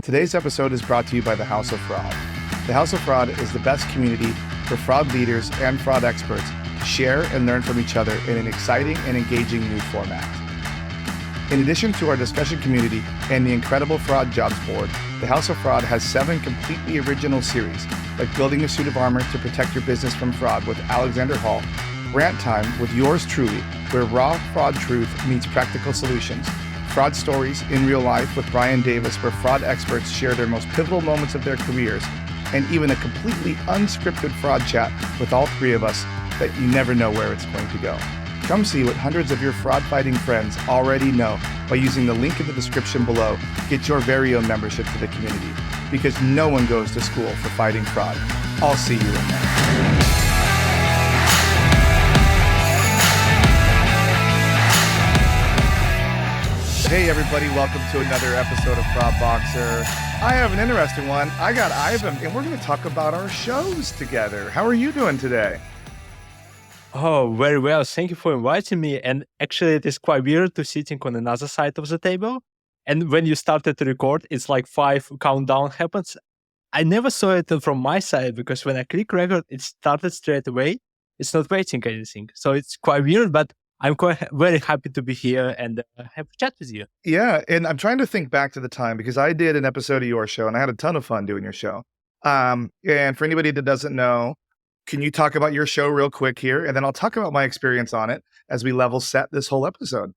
Today's episode is brought to you by the House of Fraud. The House of Fraud is the best community for fraud leaders and fraud experts to share and learn from each other in an exciting and engaging new format. In addition to our discussion community and the incredible fraud jobs board, the House of Fraud has 7 completely original series, like Building a Suit of Armor to Protect Your Business from Fraud with Alexander Hall, Rant Time with yours truly, where raw fraud truth meets practical solutions, Fraud Stories in Real Life with Brian Davis, where fraud experts share their most pivotal moments of their careers, and even a completely unscripted fraud chat with all 3 of us that you never know where it's going to go. Come see what hundreds of your fraud-fighting friends already know by using the link in the description below. Get your very own membership to the community, because no one goes to school for fighting fraud. I'll see you in there. Hey everybody, welcome to another episode of Fraud Boxer. I have an interesting one. I got Ivan, and we're going to talk about our shows together. How are you doing today? Oh, very well. Thank you for inviting me. And actually, it is quite weird to sitting on another side of the table. And when you started to record, it's like 5 countdown happens. I never saw it from my side because when I click record, it started straight away. It's not waiting anything. So it's quite weird, but I'm quite very happy to be here and have a chat with you. Yeah, and I'm trying to think back to the time because I did an episode of your show and I had a ton of fun doing your show. And for anybody that doesn't know, can you talk about your show real quick here? And then I'll talk about my experience on it as we level set this whole episode.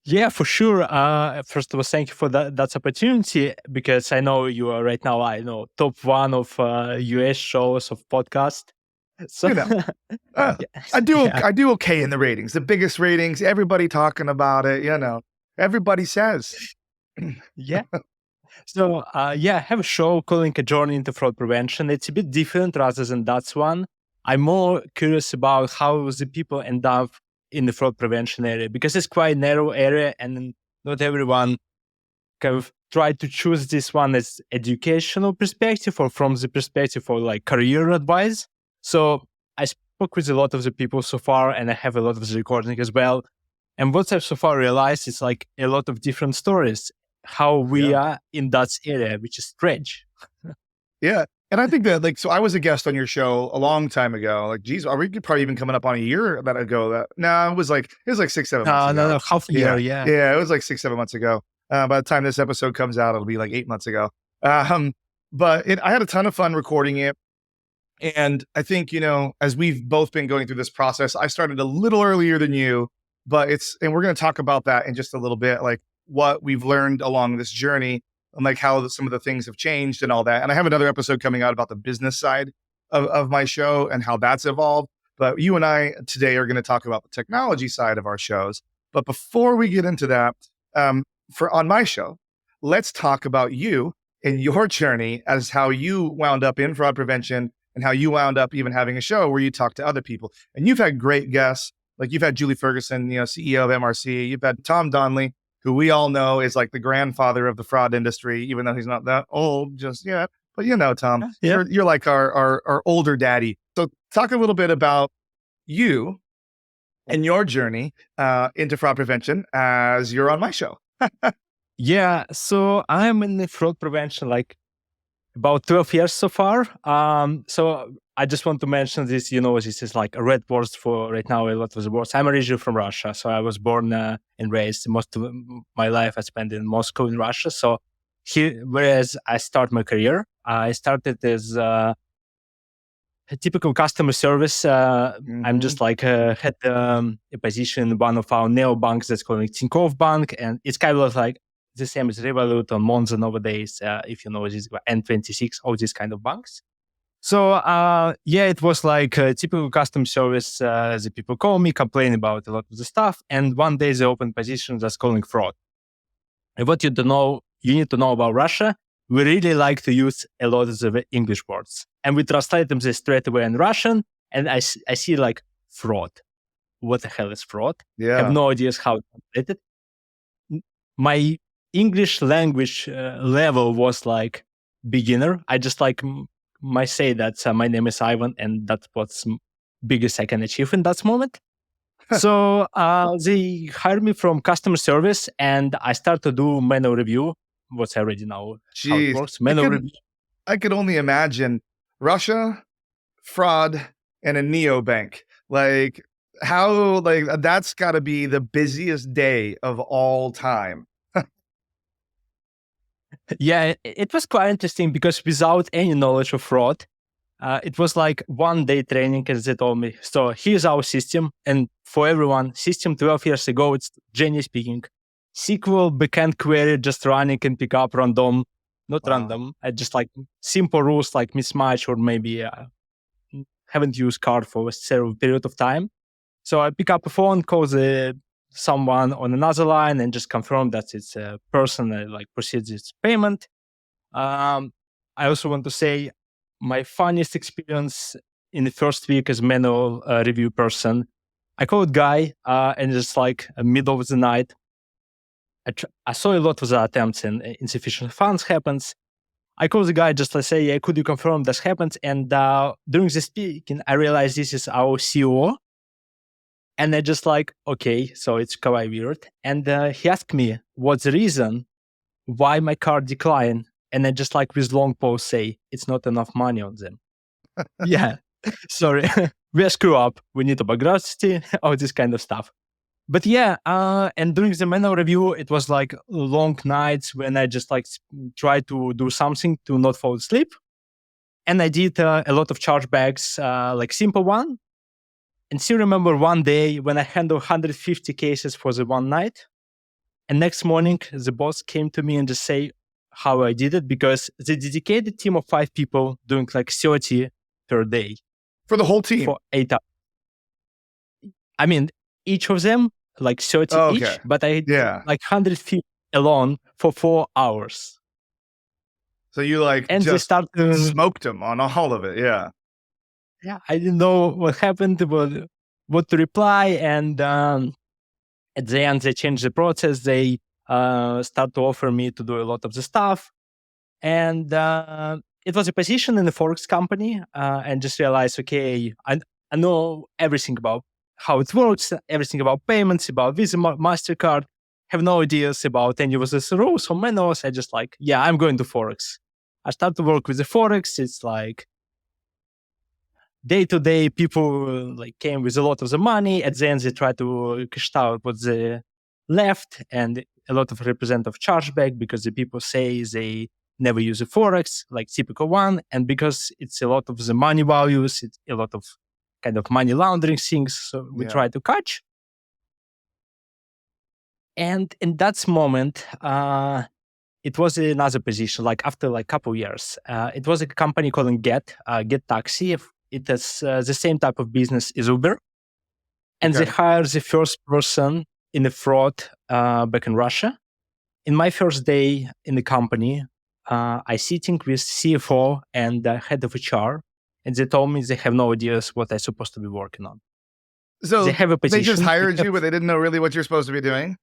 Yeah, for sure. First of all, thank you for that opportunity because I know you are right now, top 1 of US shows of podcast. So, You know, I do okay in the ratings, the biggest ratings, everybody talking about it, everybody says. Yeah. So, I have a show calling A Journey into Fraud Prevention. It's a bit different rather than that one. I'm more curious about how the people end up in the fraud prevention area because it's quite a narrow area and not everyone kind of try to choose this one as educational perspective or from the perspective of like career advice. So I spoke with a lot of the people so far and I have a lot of the recording as well. And what I've so far realized is like a lot of different stories, how we are in that area, which is strange. Yeah. And I think that so I was a guest on your show a long time ago. Like, geez, are we probably even coming up on a year ago? No, it was like 6-7 months ago. No, half a year, yeah. Yeah, it was like 6-7 months ago. By the time this episode comes out, it'll be like 8 months ago. But I had a ton of fun recording it. And I think, as we've both been going through this process, I started a little earlier than you, and we're going to talk about that in just a little bit, like what we've learned along this journey and like how some of the things have changed and all that. And I have another episode coming out about the business side of my show and how that's evolved. But you and I today are going to talk about the technology side of our shows. But before we get into that, on my show, let's talk about you and your journey as how you wound up in fraud prevention and how you wound up even having a show where you talk to other people. And you've had great guests, like you've had Julie Ferguson, CEO of MRC. You've had Tom Donnelly, who we all know is like the grandfather of the fraud industry, even though he's not that old just yet. But Tom, you're like our older daddy. So talk a little bit about you and your journey into fraud prevention as you're on my show. Yeah, so I'm in the fraud prevention like about 12 years so far. So I just want to mention this, this is like a red words for right now, a lot of the words. I'm originally from Russia. So I was born and raised most of my life. I spent in Moscow in Russia. So here, whereas I start my career, I started as a typical customer service. I'm just like had a position in one of our neobanks that's called Tinkoff Bank. And it's kind of like the same as Revolut or Monzo nowadays, if you know this N26, all these kind of banks. So it was like a typical customer service. The people call me, complain about a lot of the stuff, and one day they open position that's calling fraud. And what you need to know about Russia, we really like to use a lot of the English words, and we translate them straight away in Russian. And I see like fraud. What the hell is fraud? Yeah, I have no idea how to translate it. My English language level was like beginner. I just like might say that my name is Ivan and that's what's biggest I can achieve in that moment. So they hired me from customer service and I started to do manual review what I already know how it Jeez, works. Manual review. I could only imagine Russia, fraud, and a neobank. Like how like that's got to be the busiest day of all time. Yeah, it was quite interesting because without any knowledge of fraud, it was like 1 day training, as they told me. So here's our system, and for everyone, system 12 years ago, it's generally speaking, SQL backend query just running and pick up random, not Wow. random, just like simple rules like mismatch or maybe haven't used card for a certain period of time. So I pick up a phone, call someone on another line, and just confirm that it's a person that like proceeds its payment. I also want to say my funniest experience in the first week as manual review person. I called guy and just like middle of the night. I saw a lot of the attempts and insufficient funds happens. I call the guy just to say, yeah, could you confirm this happens? And during the speaking, I realized this is our CEO. And I just like, okay, so it's quite weird. And he asked me, what's the reason why my card declined? And I just like with long pause say, it's not enough money on them. Yeah, sorry, we screw up. We need a biography, all this kind of stuff. But yeah, and during the manual review, it was like long nights when I just like try to do something to not fall asleep. And I did a lot of chargebacks, like simple one. And still remember one day when I handled 150 cases for the one night. And next morning, the boss came to me and just say how I did it because the dedicated team of 5 people doing like 30 per day. For the whole team? For 8 hours. I mean, each of them, like 30 each, but I did like 150 alone for 4 hours. So you like and just they started, smoked them on all of it, yeah. Yeah, I didn't know what happened, what to reply. And at the end, they changed the process. They start to offer me to do a lot of the stuff. And it was a position in the Forex company, and just realized, okay, I know everything about how it works, everything about payments, about Visa, MasterCard, have no ideas about any of these rules or manuals. I just like, yeah, I'm going to Forex. I start to work with the Forex. It's like day to day, people like came with a lot of the money. At the end, they try to cash out what they left, and a lot of representative chargeback because the people say they never use a Forex, like typical one. And because it's a lot of the money values, it's a lot of kind of money laundering things. So we try to catch. And in that moment, it was another position, like after like a couple years. It was a company called Get Taxi. It is the same type of business as Uber. And they hired the first person in the fraud back in Russia. In my first day in the company, I sitting with CFO and head of HR, and they told me they have no ideas what I'm supposed to be working on. So they have a position. They just hired you, but they didn't know really what you're supposed to be doing?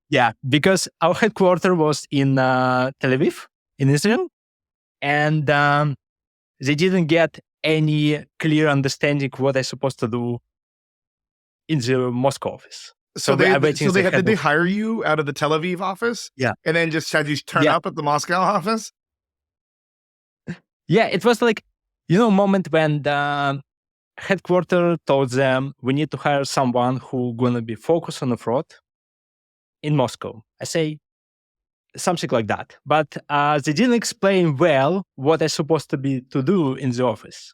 Yeah, because our headquarters was in Tel Aviv, in Israel, and they didn't get any clear understanding what I'm supposed to do in the Moscow office. So did they hire you out of the Tel Aviv office? Yeah. And then just had you turn up at the Moscow office? Yeah, it was like, moment when the headquarters told them we need to hire someone who gonna be focused on the fraud in Moscow. I say something like that. But they didn't explain well what I'm supposed to do in the office.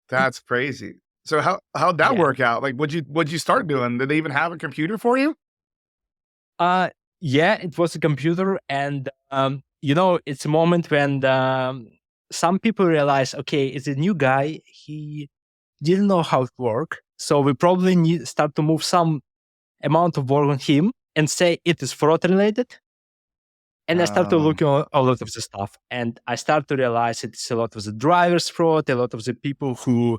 That's crazy. So how'd that work out? Like, what'd you start doing? Did they even have a computer for you? Yeah, it was a computer. And, it's a moment when some people realize, okay, it's a new guy. He didn't know how it works. So we probably start to move some amount of work on him and say it is fraud related. And I start to look at a lot of the stuff. And I start to realize it's a lot of the drivers fraud, a lot of the people who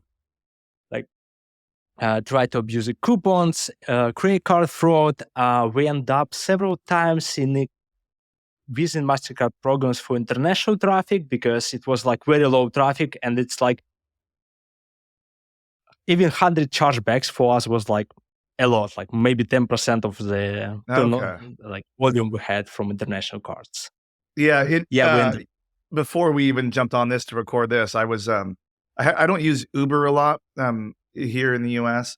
try to abuse the coupons, credit card fraud. We end up several times in Visa and MasterCard programs for international traffic because it was like very low traffic. And it's like even 100 chargebacks for us was like a lot, like maybe 10% of the Okay. like volume we had from international cards. Yeah, Yeah, we ended. before we even jumped on this to record this, I was I don't use Uber a lot here in the US.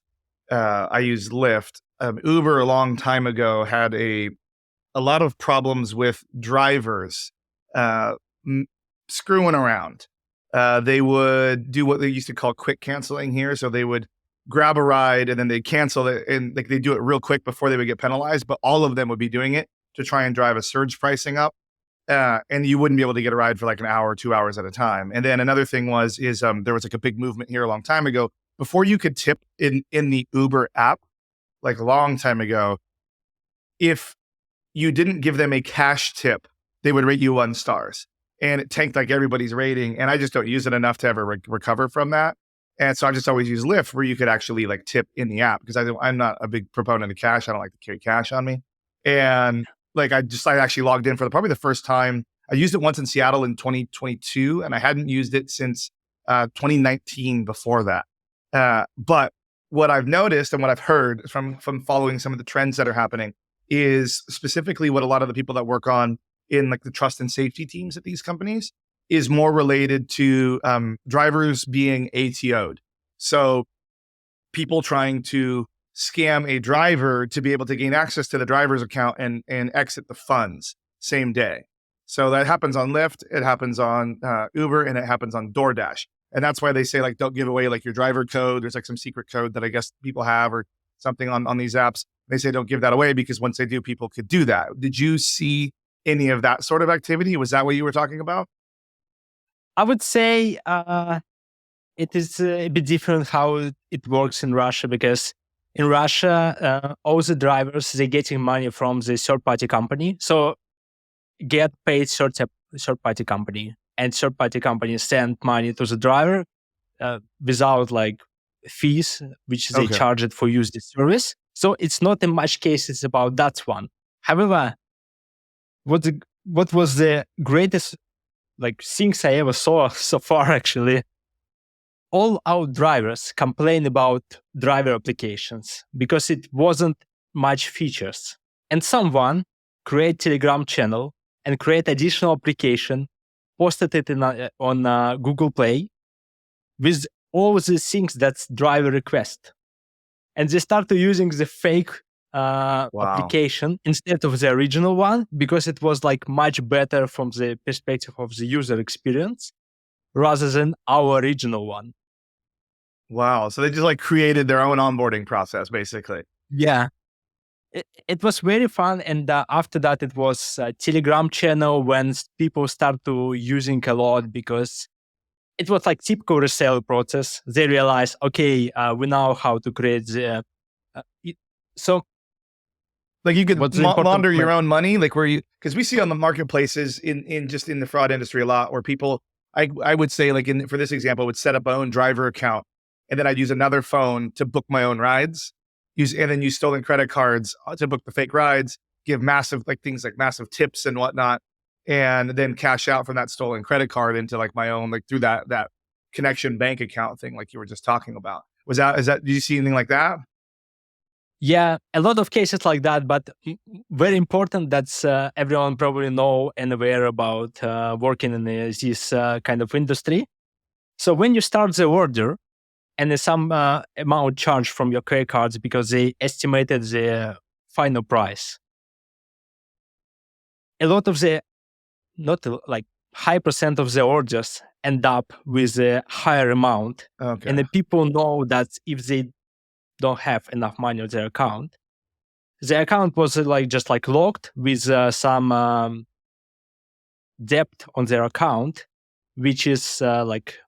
I use Lyft. Uber a long time ago had a lot of problems with drivers uh, screwing around. They would do what they used to call quick canceling here. So they would grab a ride and then they'd cancel it, and like they do it real quick before they would get penalized. But all of them would be doing it to try and drive a surge pricing up. And you wouldn't be able to get a ride for like an hour, 2 hours at a time. And then another thing is there was like a big movement here a long time ago. Before you could tip in the Uber app, like a long time ago, if you didn't give them a cash tip, they would rate you 1 stars. And it tanked like everybody's rating. And I just don't use it enough to ever recover from that. And so I just always use Lyft, where you could actually like tip in the app, because I'm not a big proponent of cash. I don't like to carry cash on me. And like I actually logged in for probably the first time. I used it once in Seattle in 2022, and I hadn't used it since 2019 before that. But what I've noticed and what I've heard from following some of the trends that are happening is specifically what a lot of the people that work on in like the trust and safety teams at these companies is more related to drivers being ATO'd. So people trying to scam a driver to be able to gain access to the driver's account and exit the funds same day. So that happens on Lyft, it happens on Uber, and it happens on DoorDash. And that's why they say like, don't give away like your driver code. There's like some secret code that I guess people have or something on these apps. They say don't give that away because once they do, people could do that. Did you see any of that sort of activity? Was that what you were talking about? I would say it is a bit different how it works in Russia, because in Russia, all the drivers, they're getting money from the third-party company. So get paid third-party company, and third-party company send money to the driver without like fees, which they charge it for use the service. So it's not in much cases about that one. However, what was the greatest like things I ever saw so far, actually, all our drivers complain about driver applications because it wasn't much features. And someone create Telegram channel and create additional application, posted it on Google Play with all the things that's driver request. And they started using the fake application instead of the original one, because it was like much better from the perspective of the user experience rather than our original one. Wow. So they just like created their own onboarding process, basically. Yeah. It was very fun. And after that, it was a Telegram channel when people start to using a lot, because it was like typical resale process. They realized, okay, we know how to create the... so like you could launder your own money, like where you, because we see on the marketplaces in just in the fraud industry a lot where people, I would say like for this example, would set up my own driver account, and then I'd use another phone to book my own rides, and then use stolen credit cards to book the fake rides, give massive like things like massive tips and whatnot, and then cash out from that stolen credit card into like my own, like through that connection bank account thing like you were just talking about. Is that, do you see anything like that? Yeah, a lot of cases like that, but very important that's everyone probably know and aware about working in this kind of industry. So when you start the order and there's some amount charged from your credit cards because they estimated the final price, a lot of the, not like high percent of the orders end up with a higher amount. Okay. And the people know that if they don't have enough money on their account, the account was like just like locked with some debt on their account, which is like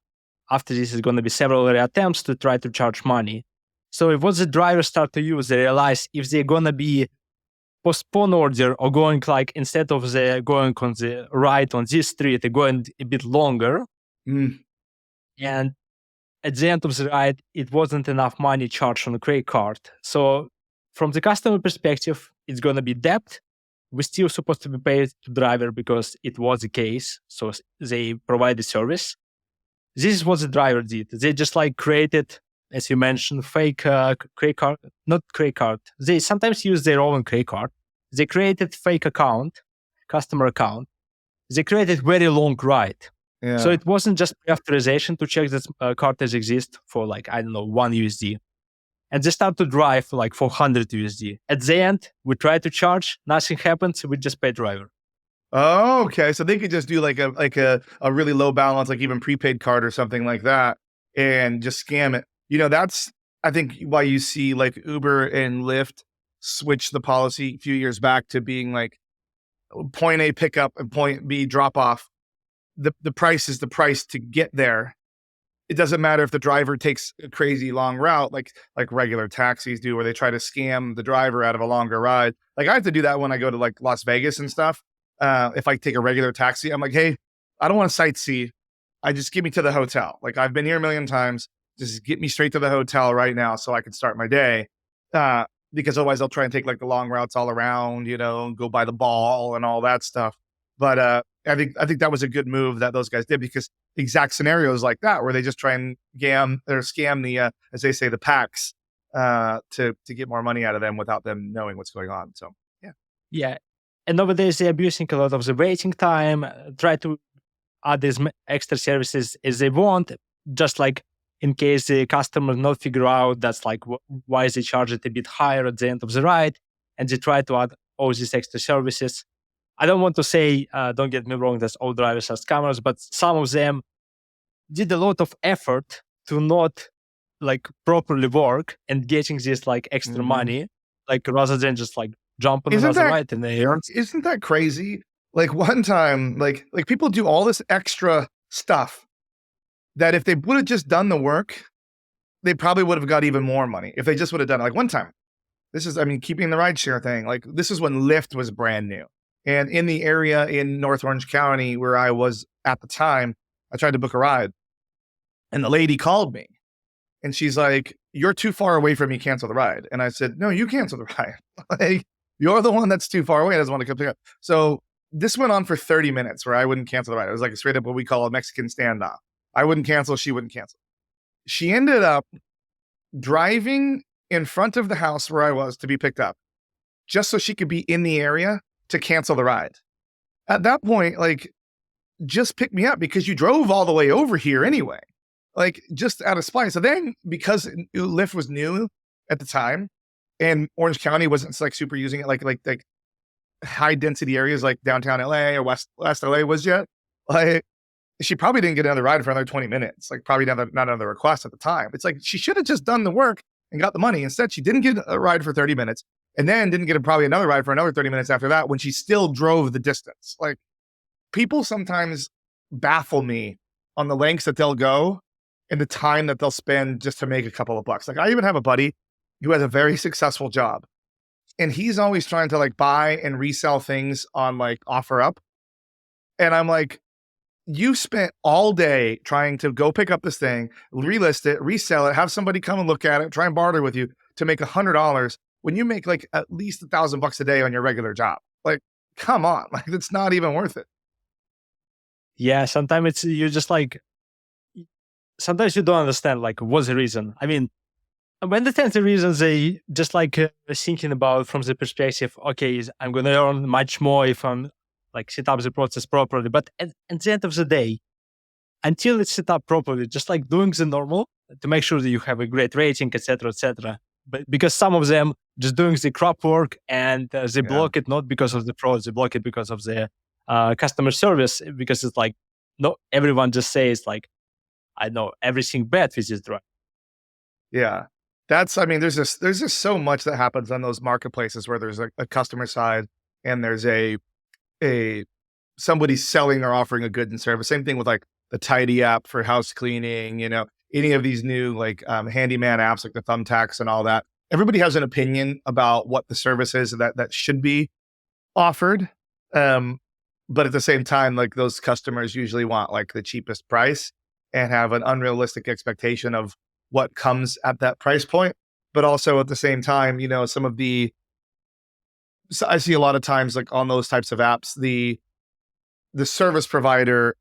after this is going to be several attempts to try to charge money. So if what the drivers start to use, they realize if they're going to be postpone order or going like instead of the going on the right on this street, they're going a bit longer. And at the end of the ride, it wasn't enough money charged on the credit card. So from the customer perspective, it's going to be debt. We're still supposed to be paid to driver because it was the case. So they provide the service. This is what the driver did. They just like created as you mentioned, fake credit card, not credit card. They sometimes use their own credit card. They created fake account, customer account. They created very long ride. So Yeah. it wasn't just pre-authorization to check that cards exist for like, I don't know, $1. And they start to drive for like $400. At the end, we try to charge, nothing happens, we just pay driver. Oh, okay. So they could just do like a really low balance, like even prepaid card or something like that, and just scam it. That's I think why you see like Uber and Lyft switch the policy a few years back to being like point A pickup and point B drop off. The price is the price to get there. It doesn't matter if the driver takes a crazy long route, like regular taxis do, where they try to scam the driver out of a longer ride. Like I have to do that when I go to like Las Vegas and stuff. If I take a regular taxi, I'm like, hey, I don't want to sightsee. I just get me to the hotel. Like I've been here a million times. Just get me straight to the hotel right now so I can start my day. Because otherwise I'll try and take like the long routes all around, go by the ball and all that stuff. But I think that was a good move that those guys did, because exact scenarios like that where they just try and scam the as they say, the packs to get more money out of them without them knowing what's going on. So yeah. Yeah. And nowadays they're abusing a lot of the waiting time, try to add these extra services as they want, just like in case the customer not figure out that's like why they charge it a bit higher at the end of the ride, and they try to add all these extra services. I don't want to say, don't get me wrong, that all drivers are scammers, but some of them did a lot of effort to not like properly work and getting this like extra Mhm. money, like rather than just like jump on Isn't another that ride and they earn. isn't that crazy? Like one time, like people do all this extra stuff that if they would have just done the work, they probably would have got even more money if they just would have done it. Like one time, keeping the rideshare thing, like this is when Lyft was brand new. And in the area in North Orange County where I was at the time, I tried to book a ride and the lady called me and she's like, "You're too far away from me, cancel the ride." And I said, "No, you cancel the ride." Like, you're the one that's too far away. I doesn't want to come pick up. So this went on for 30 minutes where I wouldn't cancel the ride. It was like straight up what we call a Mexican standoff. I wouldn't cancel. She wouldn't cancel. She ended up driving in front of the house where I was to be picked up just so she could be in the area to cancel the ride. At that point, like, just pick me up because you drove all the way over here anyway, like just out of spite. So then, because Lyft was new at the time and Orange County wasn't like super using it, like high density areas like downtown LA or West LA was yet, like she probably didn't get another ride for another 20 minutes, like probably not another request at the time. It's like she should have just done the work and got the money. Instead, she didn't get a ride for 30 minutes and then didn't get probably another ride for another 30 minutes after that when she still drove the distance. Like people sometimes baffle me on the lengths that they'll go and the time that they'll spend just to make a couple of bucks. Like I even have a buddy who has a very successful job and he's always trying to like buy and resell things on like OfferUp. And I'm like, you spent all day trying to go pick up this thing, relist it, resell it, have somebody come and look at it, try and barter with you to make $100 when you make like at least $1,000 a day on your regular job. Like, come on, like it's not even worth it. Yeah, sometimes it's you just like sometimes you don't understand like what's the reason. I mean, when the tens the reasons they just like thinking about from the perspective, okay, I'm gonna earn much more if I'm like set up the process properly. But at the end of the day, until it's set up properly, just like doing the normal to make sure that you have a great rating, etc., etc. But because some of them just doing the crap work and they Yeah. block it not because of the fraud, they block it because of the customer service. Because it's like no, everyone just says like, I know everything bad with this drug. Yeah. There's just so much that happens on those marketplaces where there's a customer side and there's a somebody selling or offering a good and service. Same thing with like the Tidy app for house cleaning, any of these new like handyman apps like the Thumbtacks and all that. Everybody has an opinion about what the service is that should be offered. Um, but at the same time, like those customers usually want like the cheapest price and have an unrealistic expectation of what comes at that price point. But also at the same time, some of so I see a lot of times like on those types of apps, the service provider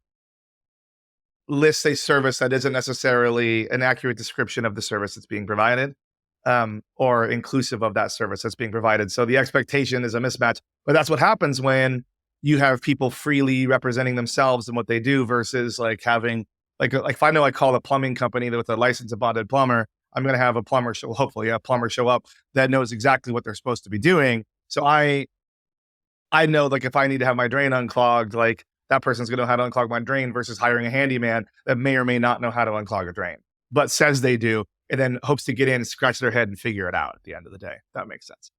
lists a service that isn't necessarily an accurate description of the service that's being provided, or inclusive of that service that's being provided. So the expectation is a mismatch. But that's what happens when you have people freely representing themselves and what they do versus like having like if I know I call a plumbing company with a licensed and bonded plumber, I'm going to have a plumber show, hopefully a plumber show up that knows exactly what they're supposed to be doing. So I know like if I need to have my drain unclogged, like that person's going to know how to unclog my drain versus hiring a handyman that may or may not know how to unclog a drain, but says they do, and then hopes to get in, scratch their head, and figure it out at the end of the day. That makes sense.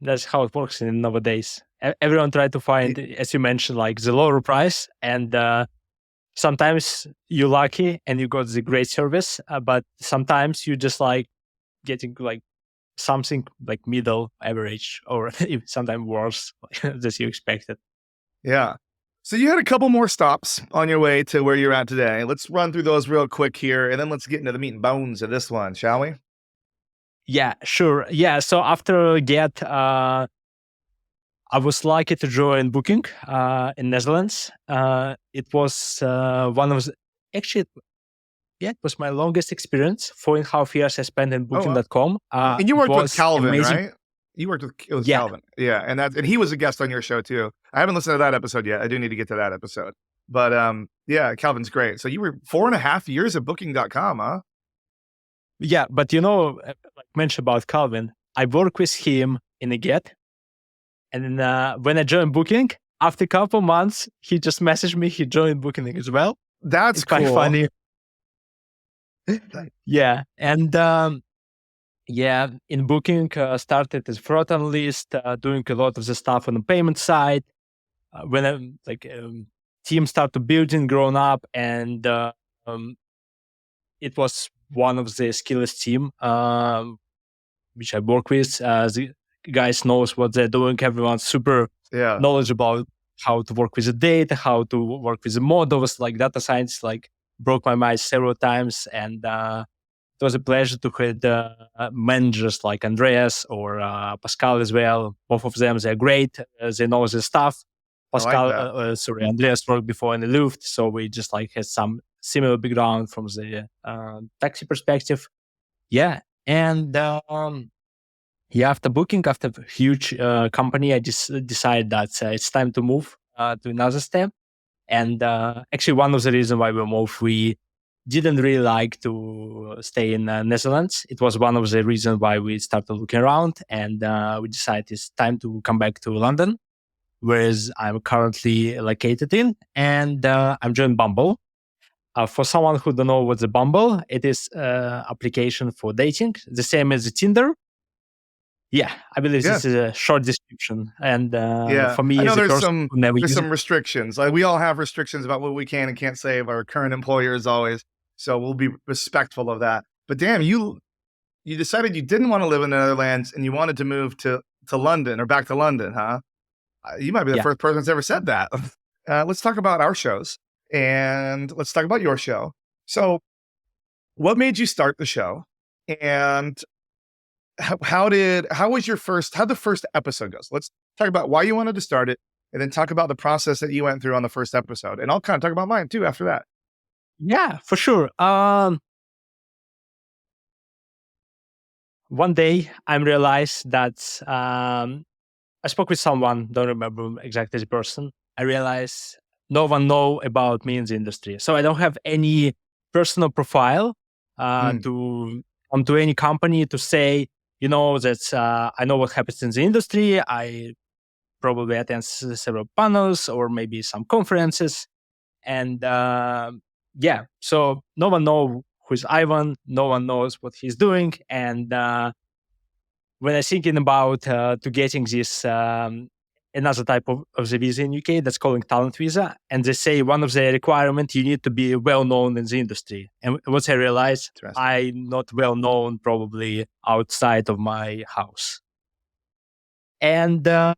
That's how it works in nowadays. Everyone try to find, as you mentioned, like the lower price, and sometimes you're lucky and you got the great service, but sometimes you just like getting like something like middle average or sometimes worse than you expected. Yeah. So you had a couple more stops on your way to where you're at today. Let's run through those real quick here, and then let's get into the meat and bones of this one, shall we? Yeah, sure. Yeah. So after Get, I was lucky to join Booking in Netherlands. It was one of the, actually, yeah, it was my longest experience. 4.5 years I spent in Booking.com. And you worked with Calvin, amazing. right? You worked with Calvin. Yeah. And he was a guest on your show too. I haven't listened to that episode yet. I do need to get to that episode. But yeah, Calvin's great. So you were 4.5 years at Booking.com, huh? Yeah, but you know, like mentioned about Calvin, I work with him in a Get. And then when I joined Booking, after a couple months, he just messaged me. He joined Booking as well. That's it's cool. Quite funny. Yeah. And yeah, in Booking, started as fraud analyst, doing a lot of the stuff on the payment side. When team started building, grown up, and it was one of the skillest team which I work with. The guys knows what they're doing. Everyone's super knowledgeable about how to work with the data, how to work with the models. Like data science, like broke my mind several times, and it was a pleasure to have managers like Andreas or Pascal as well. Both of them, they're great. They know their stuff. Pascal, Andreas worked before in the Luft, so we just like had some similar background from the taxi perspective. Yeah, and after Booking, after a huge company, I just decided that it's time to move to another step. And actually, one of the reasons why we moved, we didn't really like to stay in Netherlands. It was one of the reasons why we started looking around, and we decided it's time to come back to London, whereas I'm currently located in, and I'm joining Bumble. For someone who don't know what's a Bumble, it is application for dating, the same as Tinder. Yeah, I believe this is a short description. And for me, I know there's some restrictions. Like we all have restrictions about what we can and can't say of our current employers always. So we'll be respectful of that. But damn, you decided you didn't want to live in the Netherlands and you wanted to move to London or back to London, huh? You might be the first person that's ever said that. Let's talk about our shows and let's talk about your show. So what made you start the show? And how'd the first episode goes? Let's talk about why you wanted to start it and then talk about the process that you went through on the first episode. And I'll kind of talk about mine too after that. Yeah, for sure. One day I realized that I spoke with someone, don't remember exactly the person. I realized no one know about me in the industry. So I don't have any personal profile to come to any company to say, you know, that I know what happens in the industry. I probably attend several panels or maybe some conferences. And so no one knows who's Ivan. No one knows what he's doing. And when I'm thinking about to getting this another type of the visa in UK that's called talent visa, and they say one of the requirements you need to be well known in the industry. And once I realized I'm not well known probably outside of my house, and I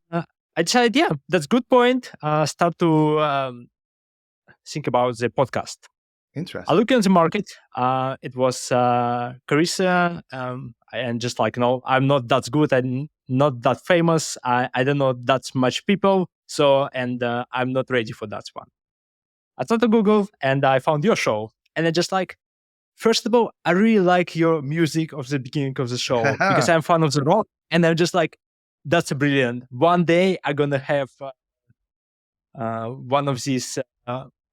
decided, yeah, that's a good point. Start to think about the podcast. Interesting. I look in the market. It was Carissa, and just like, no, I'm not that good. I'm not that famous. I don't know that much people. So, and I'm not ready for that one. I thought to Google and I found your show. And I just like, first of all, I really like your music of the beginning of the show because I'm fan of the rock. And I'm just like, that's brilliant. One day I'm going to have one of these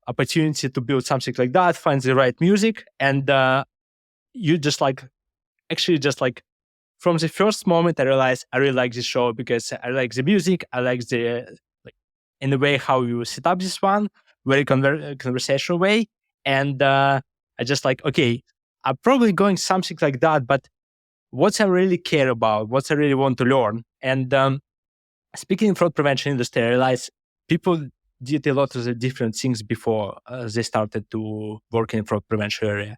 opportunity to build something like that, find the right music. And you just like, actually just like, from the first moment, I realized I really like this show because I like the music. I like the, like, in the way how you set up this one, very conversational way. And I just like, okay, I'm probably going something like that, but what I really care about, what I really want to learn. And speaking in fraud prevention industry, I realized people did a lot of the different things before they started to work in fraud prevention area.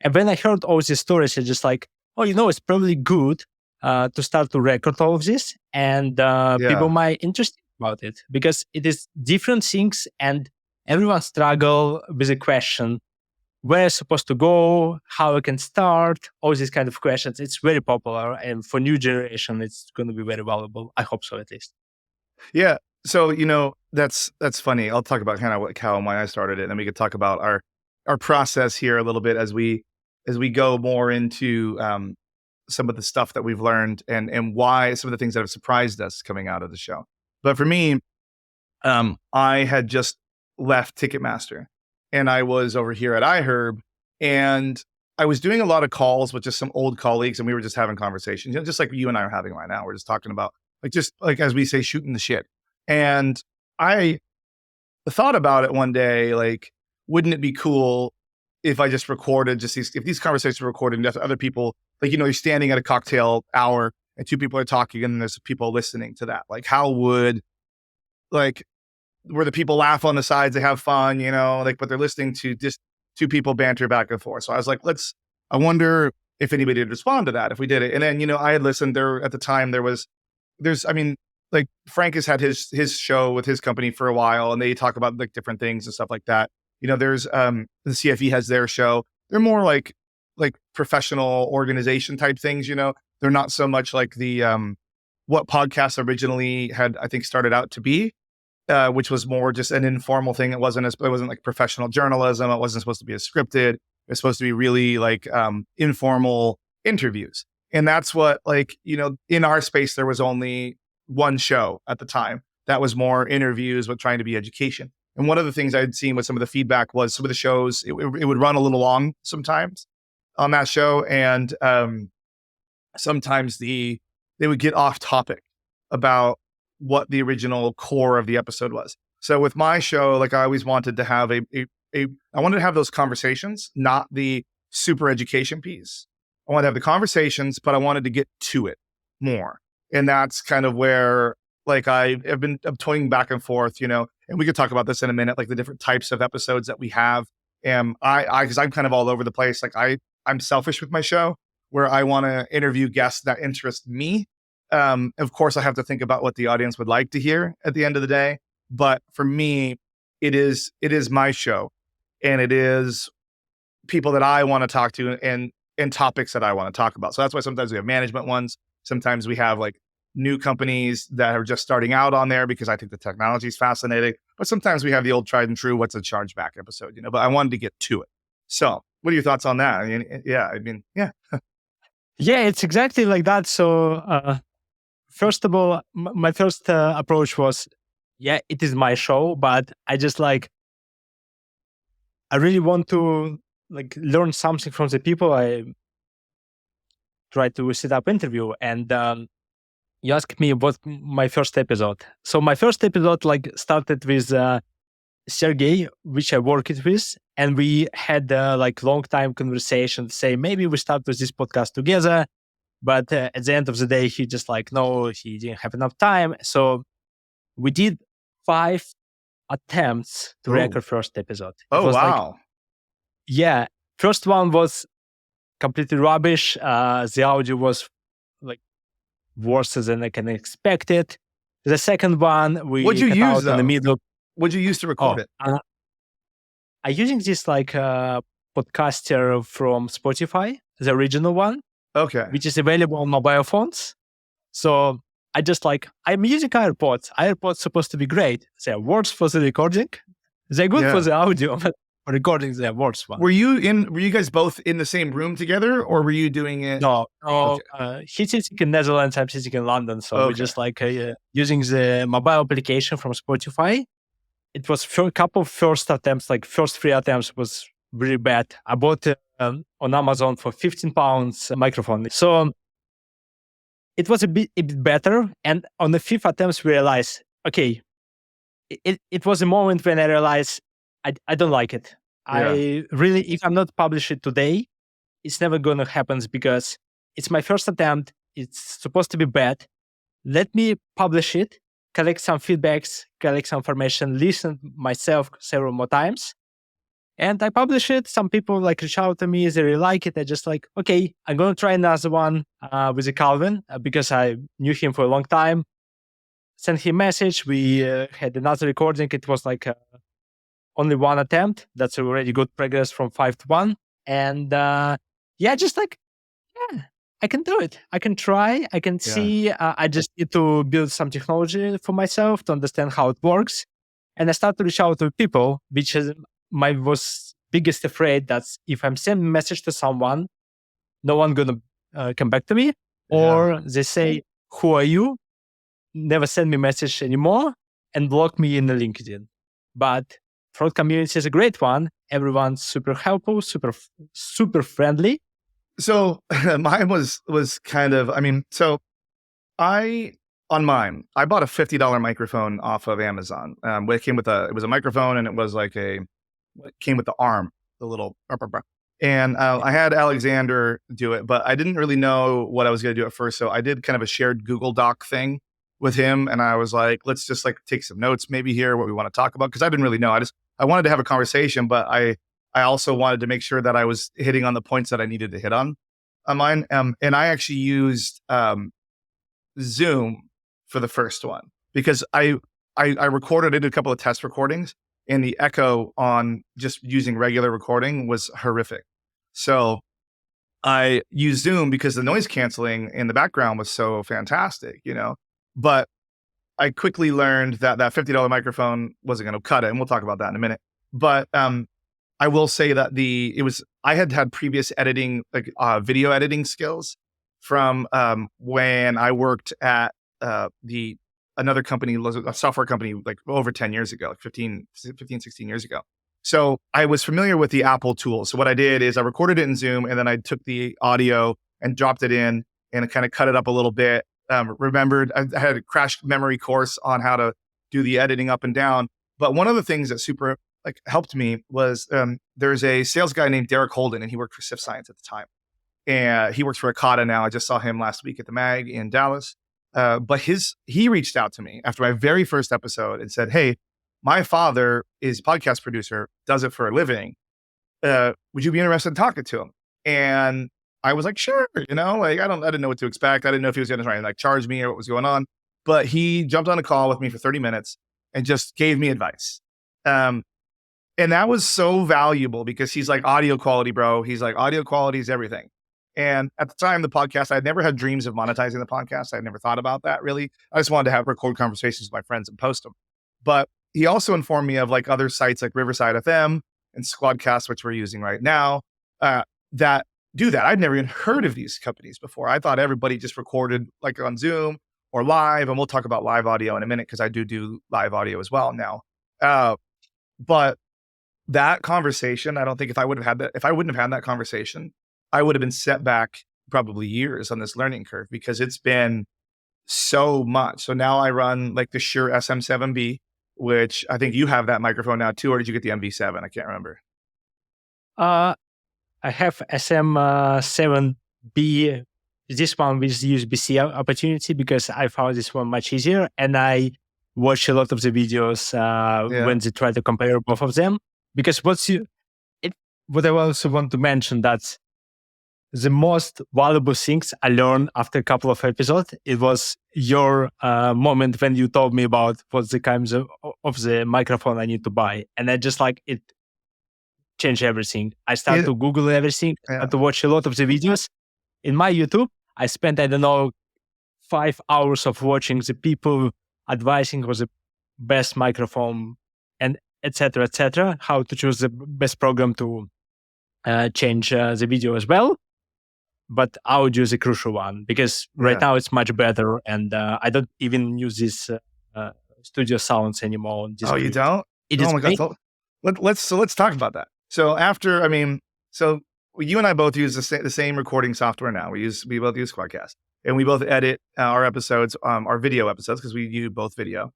And when I heard all these stories, I just like, oh, it's probably good to start to record all of this, and people might interested about it because it is different things, and everyone struggle with the question, where I'm supposed to go, how I can start, all these kind of questions. It's very popular, and for new generation, it's going to be very valuable. I hope so, at least. Yeah. So, that's funny. I'll talk about kind of how and why I started it, and then we could talk about our process here a little bit as we go more into some of the stuff that we've learned and why some of the things that have surprised us coming out of the show. But for me, I had just left Ticketmaster and I was over here at iHerb, and I was doing a lot of calls with just some old colleagues, and we were just having conversations, just like you and I are having right now. We're just talking about just as we say, shooting the shit. And I thought about it one day, like, wouldn't it be cool if I just recorded if these conversations were recorded and other people, like, you're standing at a cocktail hour and two people are talking and there's people listening to that. Like, how would, like, where the people laugh on the sides, they have fun, but they're listening to just two people banter back and forth. So I was like, I wonder if anybody would respond to that if we did it. And then, I had listened there at the time, like, Frank has had his show with his company for a while, and they talk about like different things and stuff like that. There's the CFE has their show. They're more like professional organization type things. They're not so much like the what podcasts originally had, I think, started out to be, which was more just an informal thing. It wasn't like professional journalism. It wasn't supposed to be as scripted. It was supposed to be really like informal interviews. And that's what, like, in our space, there was only one show at the time that was more interviews with trying to be education. And one of the things I'd seen with some of the feedback was some of the shows, it would run a little long sometimes on that show. And sometimes they would get off topic about what the original core of the episode was. So with my show, like, I always wanted to have I wanted to have those conversations, not the super education piece. I wanted to have the conversations, but I wanted to get to it more. And that's kind of where, like, I'm toying back and forth, and we could talk about this in a minute, like the different types of episodes that we have. And because I'm kind of all over the place. Like, I'm selfish with my show where I want to interview guests that interest me. Of course, I have to think about what the audience would like to hear at the end of the day. But for me, it is my show, and it is people that I want to talk to and topics that I want to talk about. So that's why sometimes we have management ones. Sometimes we have like new companies that are just starting out on there because I think the technology is fascinating. But sometimes we have the old tried and true, what's a chargeback episode, but I wanted to get to it. So what are your thoughts on that? Yeah. Yeah, it's exactly like that. So first of all, my first approach was, it is my show, but I just like, I really want to like learn something from the people I try to set up interview. And you asked me what my first episode. So my first episode like started with Sergey, which I worked with, and we had like long time conversation. Say maybe we start with this podcast together, but at the end of the day, he just like no, he didn't have enough time. So we did 5 attempts to record first episode. It was wow! Like, first one was completely rubbish. The audio was like worse than I can expect it. The second one, we what'd you use in the middle. What'd you use to record it? I'm using this like podcaster from Spotify, the original one. Okay. Which is available on mobile phones. So I'm using AirPods. AirPods supposed to be great. They are words for the recording. They're good Yeah. for the audio, but for recording they're worse one. Were you guys both in the same room together, or were you doing it? No, Okay. he's sitting in Netherlands, I'm sitting in London, so we're Okay. just like using the mobile application from Spotify. It was a couple of first attempts, like first 3 attempts was really bad. I bought on Amazon for £15 a microphone. So it was a bit better. And on the 5th attempt, we realized, okay, it was a moment when I realized I don't like it. Yeah. I really, if I'm not publish it today, it's never going to happen because it's my first attempt. It's supposed to be bad. Let me publish it, collect some feedbacks, collect some information, listen myself several more times. And I publish it. Some people like reach out to me. They really like it. I just like, okay, I'm going to try another one with a Calvin because I knew him for a long time. Sent him a message. We had another recording. It was like only one attempt. That's already good progress from 5 to 1. And just like, yeah, I can do it. I can try. I can see. I just need to build some technology for myself to understand how it works. And I start to reach out to people, which is my was biggest afraid that if I'm sending a message to someone, no one gonna come back to me, or they say, "Who are you?" Never send me a message anymore and block me in the LinkedIn. But fraud community is a great one. Everyone's super helpful, super friendly. So mine was kind of, I mean, so I bought a $50 microphone off of Amazon. It came with it was a microphone, and it was like it came with the arm, the little, and I had Alexander do it, but I didn't really know what I was going to do at first. So I did kind of a shared Google Doc thing with him. And I was like, let's just like take some notes maybe here, what we want to talk about. Cause I didn't really know. I wanted to have a conversation, but I also wanted to make sure that I was hitting on the points that I needed to hit on mine. And I actually used Zoom for the first one because I recorded it, a couple of test recordings, and the echo on just using regular recording was horrific. So I used Zoom because the noise canceling in the background was so fantastic, but I quickly learned that $50 microphone wasn't going to cut it. And we'll talk about that in a minute. But I will say that I had previous editing, like video editing skills from when I worked at another company, a software company, like over 10 years ago, like 15, 16 years ago. So I was familiar with the Apple tools. So what I did is I recorded it in Zoom, and then I took the audio and dropped it in and kind of cut it up a little bit. Remembered I had a crash memory course on how to do the editing up and down. But one of the things that super helped me was there's a sales guy named Derek Holden, and he worked for Sif Science at the time. And he works for Akata now. I just saw him last week at the MAG in Dallas. But he reached out to me after my very first episode and said, "Hey, my father is a podcast producer, does it for a living. Would you be interested in talking to him?" And I was like, sure, I didn't know what to expect. I didn't know if he was going to try and charge me or what was going on, but he jumped on a call with me for 30 minutes and just gave me advice. And that was so valuable because he's like, audio quality, bro. He's like, audio quality is everything. And at the time, the podcast, I'd never had dreams of monetizing the podcast. I'd never thought about that really. I just wanted to record conversations with my friends and post them. But he also informed me of other sites like Riverside FM and Squadcast, which we're using right now, that do that. I'd never even heard of these companies before. I thought everybody just recorded on Zoom or live, and we'll talk about live audio in a minute because I do live audio as well now. But that conversation, I don't think if I wouldn't have had that conversation, I would have been set back probably years on this learning curve because it's been so much. So now I run the Shure SM7B, which I think you have that microphone now too, or did you get the MV7? I can't remember. I have SM7B, this one with USB-C opportunity because I found this one much easier, and I watch a lot of the videos when they try to compare both of them. Because what I also want to mention that the most valuable things I learned after a couple of episodes, it was your moment when you told me about what's the kinds of the microphone I need to buy. And I just it changed everything. I started to Google everything, to watch a lot of the videos. In my YouTube, I spent, 5 hours of watching the people advising was the best microphone. And etc., etc. How to choose the best program to change the video as well. But audio is a crucial one because right now it's much better, and I don't even use this studio sounds anymore on Oh, you Discrete. don't? It Oh is my God. great. So let's talk about that. So after, I mean, so you and I both use the same recording software now. We both use Squadcast, and we both edit our episodes, our video episodes, because we do both video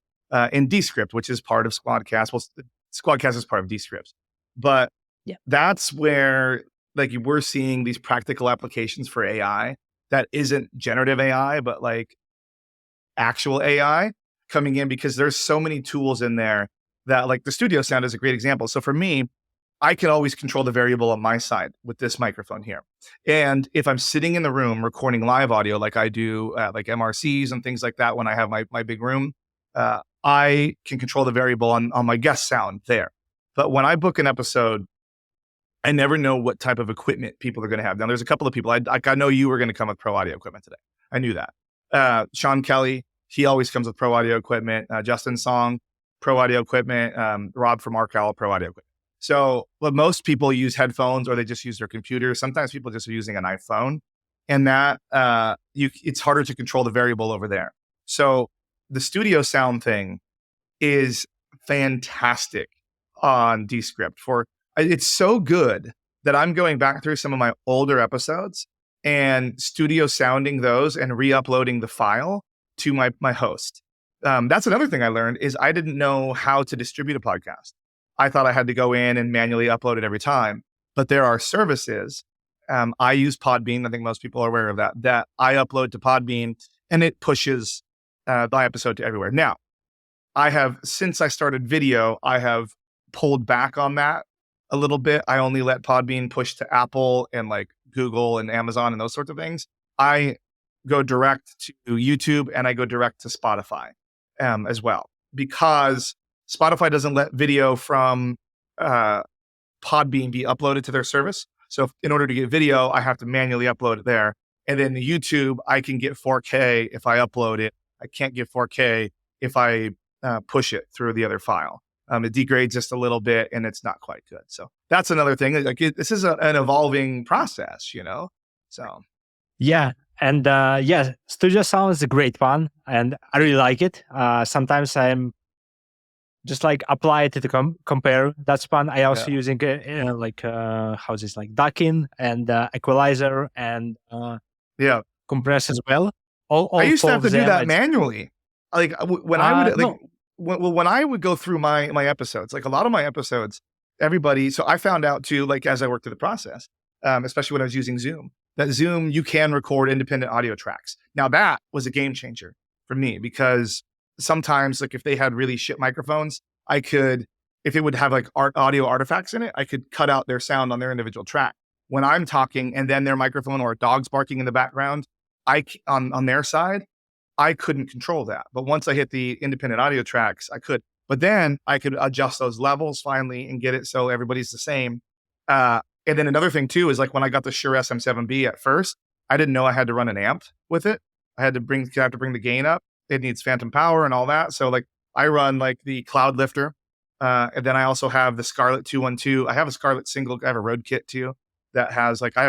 in Descript, which is part of Squadcast. Well, Squadcast is part of Descript, but Yeah. that's where like we're seeing these practical applications for AI that isn't generative AI, but like actual AI coming in, because there's so many tools in there that, like, the studio sound is a great example. So for me, I can always control the variable on my side with this microphone here. And if I'm sitting in the room recording live audio, like I do at like MRCs and things like that, when I have my big room, I can control the variable on my guest sound there. But when I book an episode, I never know what type of equipment people are going to have. Now, there's a couple of people. I know you were going to come with pro audio equipment today. I knew that. Sean Kelly, he always comes with pro audio equipment. Justin Song, pro audio equipment. Rob from Arcal, pro audio equipment. So, but most people use headphones or they just use their computer. Sometimes people just are using an iPhone, and that it's harder to control the variable over there. So the studio sound thing is fantastic on Descript. It's so good that I'm going back through some of my older episodes and studio sounding those and re-uploading the file to my host. That's another thing I learned is I didn't know how to distribute a podcast. I thought I had to go in and manually upload it every time, but there are services. I use Podbean. I think most people are aware of that I upload to Podbean and it pushes the episode to everywhere. Now, since I started video, I have pulled back on that a little bit. I only let Podbean push to Apple and like Google and Amazon and those sorts of things. I go direct to YouTube and I go direct to Spotify as well, because Spotify doesn't let video from Podbean be uploaded to their service. So in order to get video, I have to manually upload it there. And then the YouTube, I can get 4K if I upload it. I can't get 4K if I push it through the other file. It degrades just a little bit and it's not quite good. So that's another thing. Like this is an evolving process, you know? So. Yeah. And studio sound is a great one. And I really like it. Sometimes I'm just like apply it to compare. That's fun. I also using how's this, like ducking and equalizer and compress as well. All I used to have to do that it's manually. Like when I would like when I would go through my episodes, like a lot of my episodes, everybody. So I found out too, like as I worked through the process, especially when I was using Zoom, that Zoom you can record independent audio tracks. Now that was a game changer for me, because sometimes like if they had really shit microphones, I could, if it would have like audio artifacts in it, I could cut out their sound on their individual track. When I'm talking and then their microphone or dogs barking in the background, on their side, I couldn't control that. But once I hit the independent audio tracks, I could. But then I could adjust those levels finally and get it so everybody's the same. And then another thing too is like when I got the Shure SM7B at first, I didn't know I had to run an amp with it. I had to bring the gain up. It needs phantom power and all that. So like I run like the Cloud Lifter. And then I also have the Scarlett 212. I have a Scarlett single. I have a Rode kit too that has like, I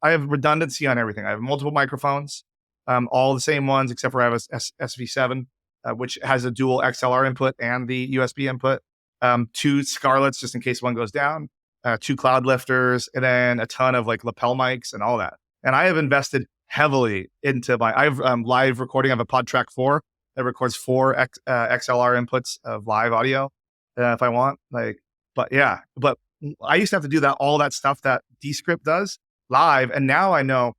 have redundancy on everything. I have multiple microphones, all the same ones, except for I have a SV7, which has a dual XLR input and the USB input. 2 Scarletts, just in case one goes down, 2 Cloud Lifters, and then a ton of like lapel mics and all that. And I have invested heavily into I have live recording. I have a PodTrack 4 that records 4 XLR inputs of live audio if I want. But I used to have to do all that stuff that Descript does live. And now I know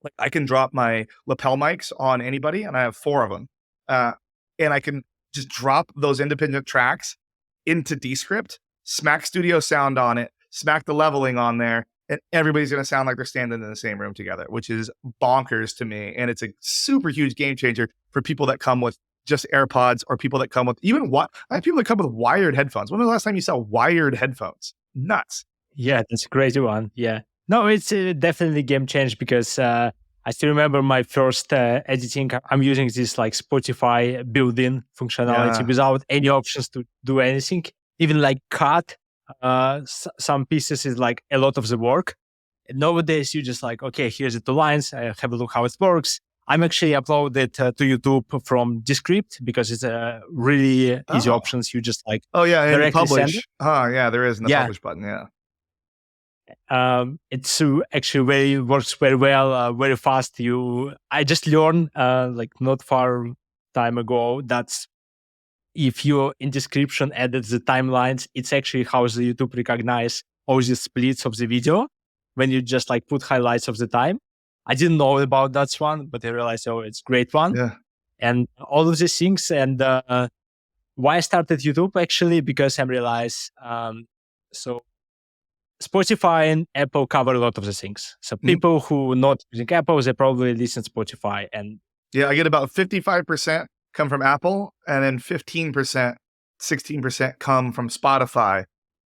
like I can drop my lapel mics on anybody, and I have 4 of them. And I can just drop those independent tracks into Descript, smack studio sound on it, smack the leveling on there, and everybody's going to sound like they're standing in the same room together, which is bonkers to me. And it's a super huge game changer for people that come with just AirPods, or people that come with I have people that come with wired headphones. When was the last time you saw wired headphones? Nuts. Yeah, that's a crazy one. Yeah. No, it's definitely game change, because I still remember my first editing. I'm using this like Spotify built-in functionality Yeah. without any options to do anything. Even like cut some pieces is like a lot of the work. And nowadays, you just like, okay, here's the 2 lines. I have a look how it works. I'm actually uploaded to YouTube from Descript because it's a really easy Oh. options. You just like Oh yeah, and you directly send it. publish. Yeah, there is in the Yeah, publish button. Yeah. it's actually very works very well, very fast. I just learned like not far time ago that's if you in description added the timelines, it's actually how the YouTube recognize all the splits of the video when you just like put highlights of the time. I didn't know about that one, but I realized, oh, it's great one. Yeah. And all of these things. And why I started YouTube actually, because I realized, so Spotify and Apple cover a lot of the things. So Mhm. people who not using Apple, they probably listen to Spotify. And Yeah, I get about 55% come from Apple, and then 15%, 16% come from Spotify.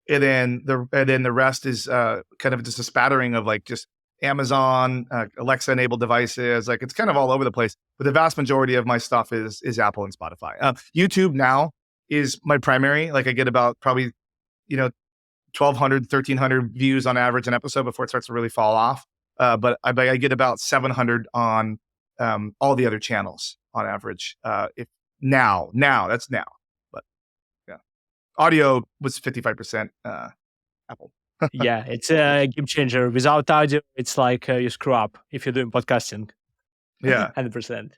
And then the rest is kind of just a spattering of like just Amazon, Alexa enabled devices. Like it's kind of all over the place. But the vast majority of my stuff is Apple and Spotify. YouTube now is my primary. Like I get about probably, you know, 1,200, 1,300 views on average an episode before it starts to really fall off. But I get about 700 on all the other channels on average. If now that's now, but yeah, audio was 55% Apple. yeah, it's a game changer. Without audio, it's like you screw up if you're doing podcasting. Yeah, 100%.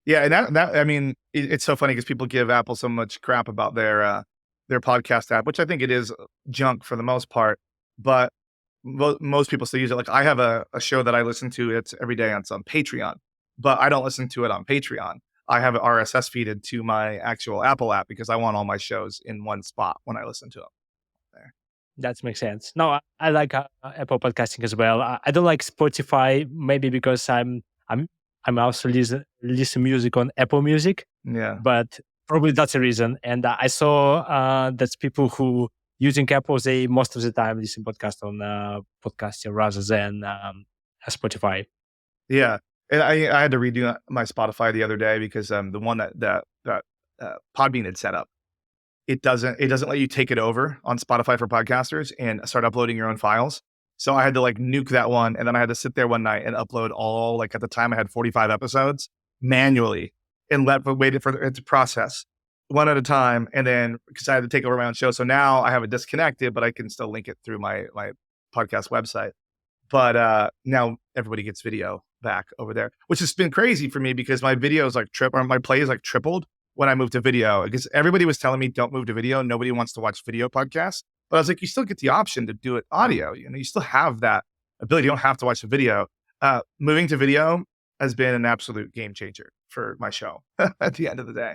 yeah, and that I mean, it's so funny because people give Apple so much crap about their podcast app, which I think it is junk for the most part. But most people still use it. Like I have a show that I listen to. It's every day on some Patreon, but I don't listen to it on Patreon. I have it RSS feeded to my actual Apple app because I want all my shows in one spot when I listen to them. There. That makes sense. No, I like Apple podcasting as well. I don't like Spotify, maybe because I'm also listen music on Apple Music, Yeah. but probably that's a reason. And I saw that people who using Apple, they most of the time listen podcast on Podcasting rather than Spotify. Yeah. And I had to redo my Spotify the other day because the one that Podbean had set up, it doesn't let you take it over on Spotify for podcasters and start uploading your own files. So I had to like nuke that one, and then I had to sit there one night and upload all, like at the time I had 45 episodes manually and waited for it to process one at a time, and then because I had to take over my own show. So now I have it disconnected, but I can still link it through my podcast website. But now everybody gets video back over there, which has been crazy for me because my videos like my plays like tripled when I moved to video because everybody was telling me don't move to video. Nobody wants to watch video podcasts. But I was like, you still get the option to do it audio. You know, you still have that ability. You don't have to watch the video. Moving to video has been an absolute game changer for my show at the end of the day.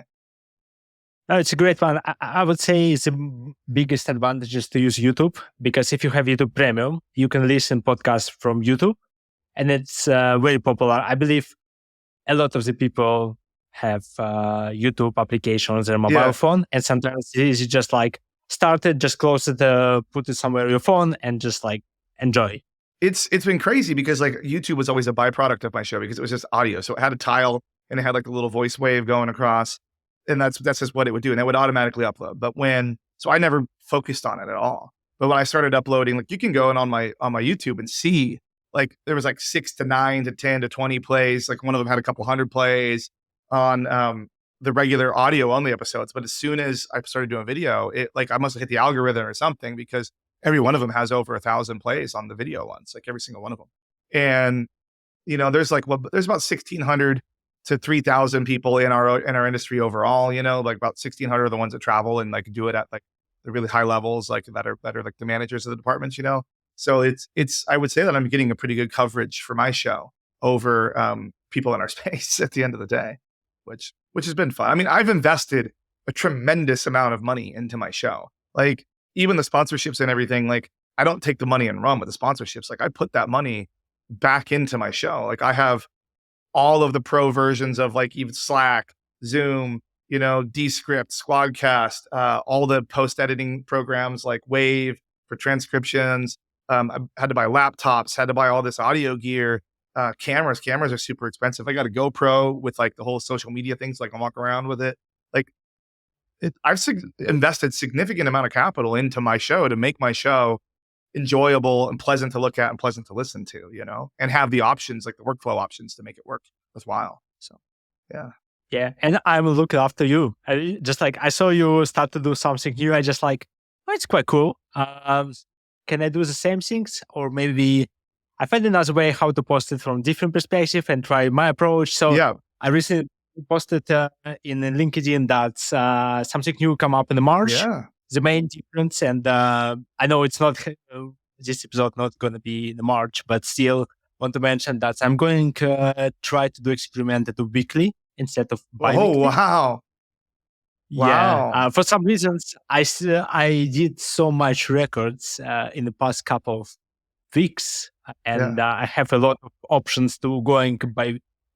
No, it's a great one. I would say it's the biggest advantage is to use YouTube because if you have YouTube Premium, you can listen podcasts from YouTube, and it's very popular. I believe a lot of the people have YouTube application on their mobile phone, and sometimes it is just like start it, just close it, put it somewhere on your phone, and just like enjoy. It's been crazy because like YouTube was always a byproduct of my show because it was just audio. So it had a tile and it had like a little voice wave going across. And that's just what it would do. And it would automatically upload. So I never focused on it at all. But when I started uploading, like you can go on my YouTube and see like there was like 6 to 9 to 10 to 20 plays. Like one of them had a couple hundred plays on the regular audio only episodes. But as soon as I started doing video, it like I must have hit the algorithm or something because every one of them has over 1,000 plays on the video ones, like every single one of them. And you know, there's about 1,600 to 3,000 people in our industry overall. You know, like about 1,600 are the ones that travel and like do it at like the really high levels, like that are like the managers of the departments. You know, so it's I would say that I'm getting a pretty good coverage for my show over people in our space at the end of the day, which has been fun. I mean, I've invested a tremendous amount of money into my show, like even the sponsorships and everything. Like I don't take the money and run with the sponsorships. Like I put that money back into my show. Like I have all of the pro versions of like even Slack, Zoom, you know, Descript, Squadcast, all the post editing programs like Wave for transcriptions. I had to buy laptops, had to buy all this audio gear. Cameras are super expensive. I got a GoPro with like the whole social media things, like I walk around with it. Like I've invested significant amount of capital into my show to make my show enjoyable and pleasant to look at and pleasant to listen to, and have the options, like the workflow options to make it work worthwhile. So, yeah. Yeah, and I'm looking after you. Just like I saw you start to do something new, I just like, oh, it's quite cool. Can I do the same things? Or maybe I find another way how to post it from different perspective and try my approach. So Yeah. I recently posted in LinkedIn that something new come up in the March. Yeah. The main difference, and I know it's not this episode not going to be in the March, but still want to mention that I'm going to try to do experiment to weekly instead of bi-weekly. Oh, wow. Yeah. Wow. For some reasons, I did so much records in the past couple of weeks, and I have a lot of options to going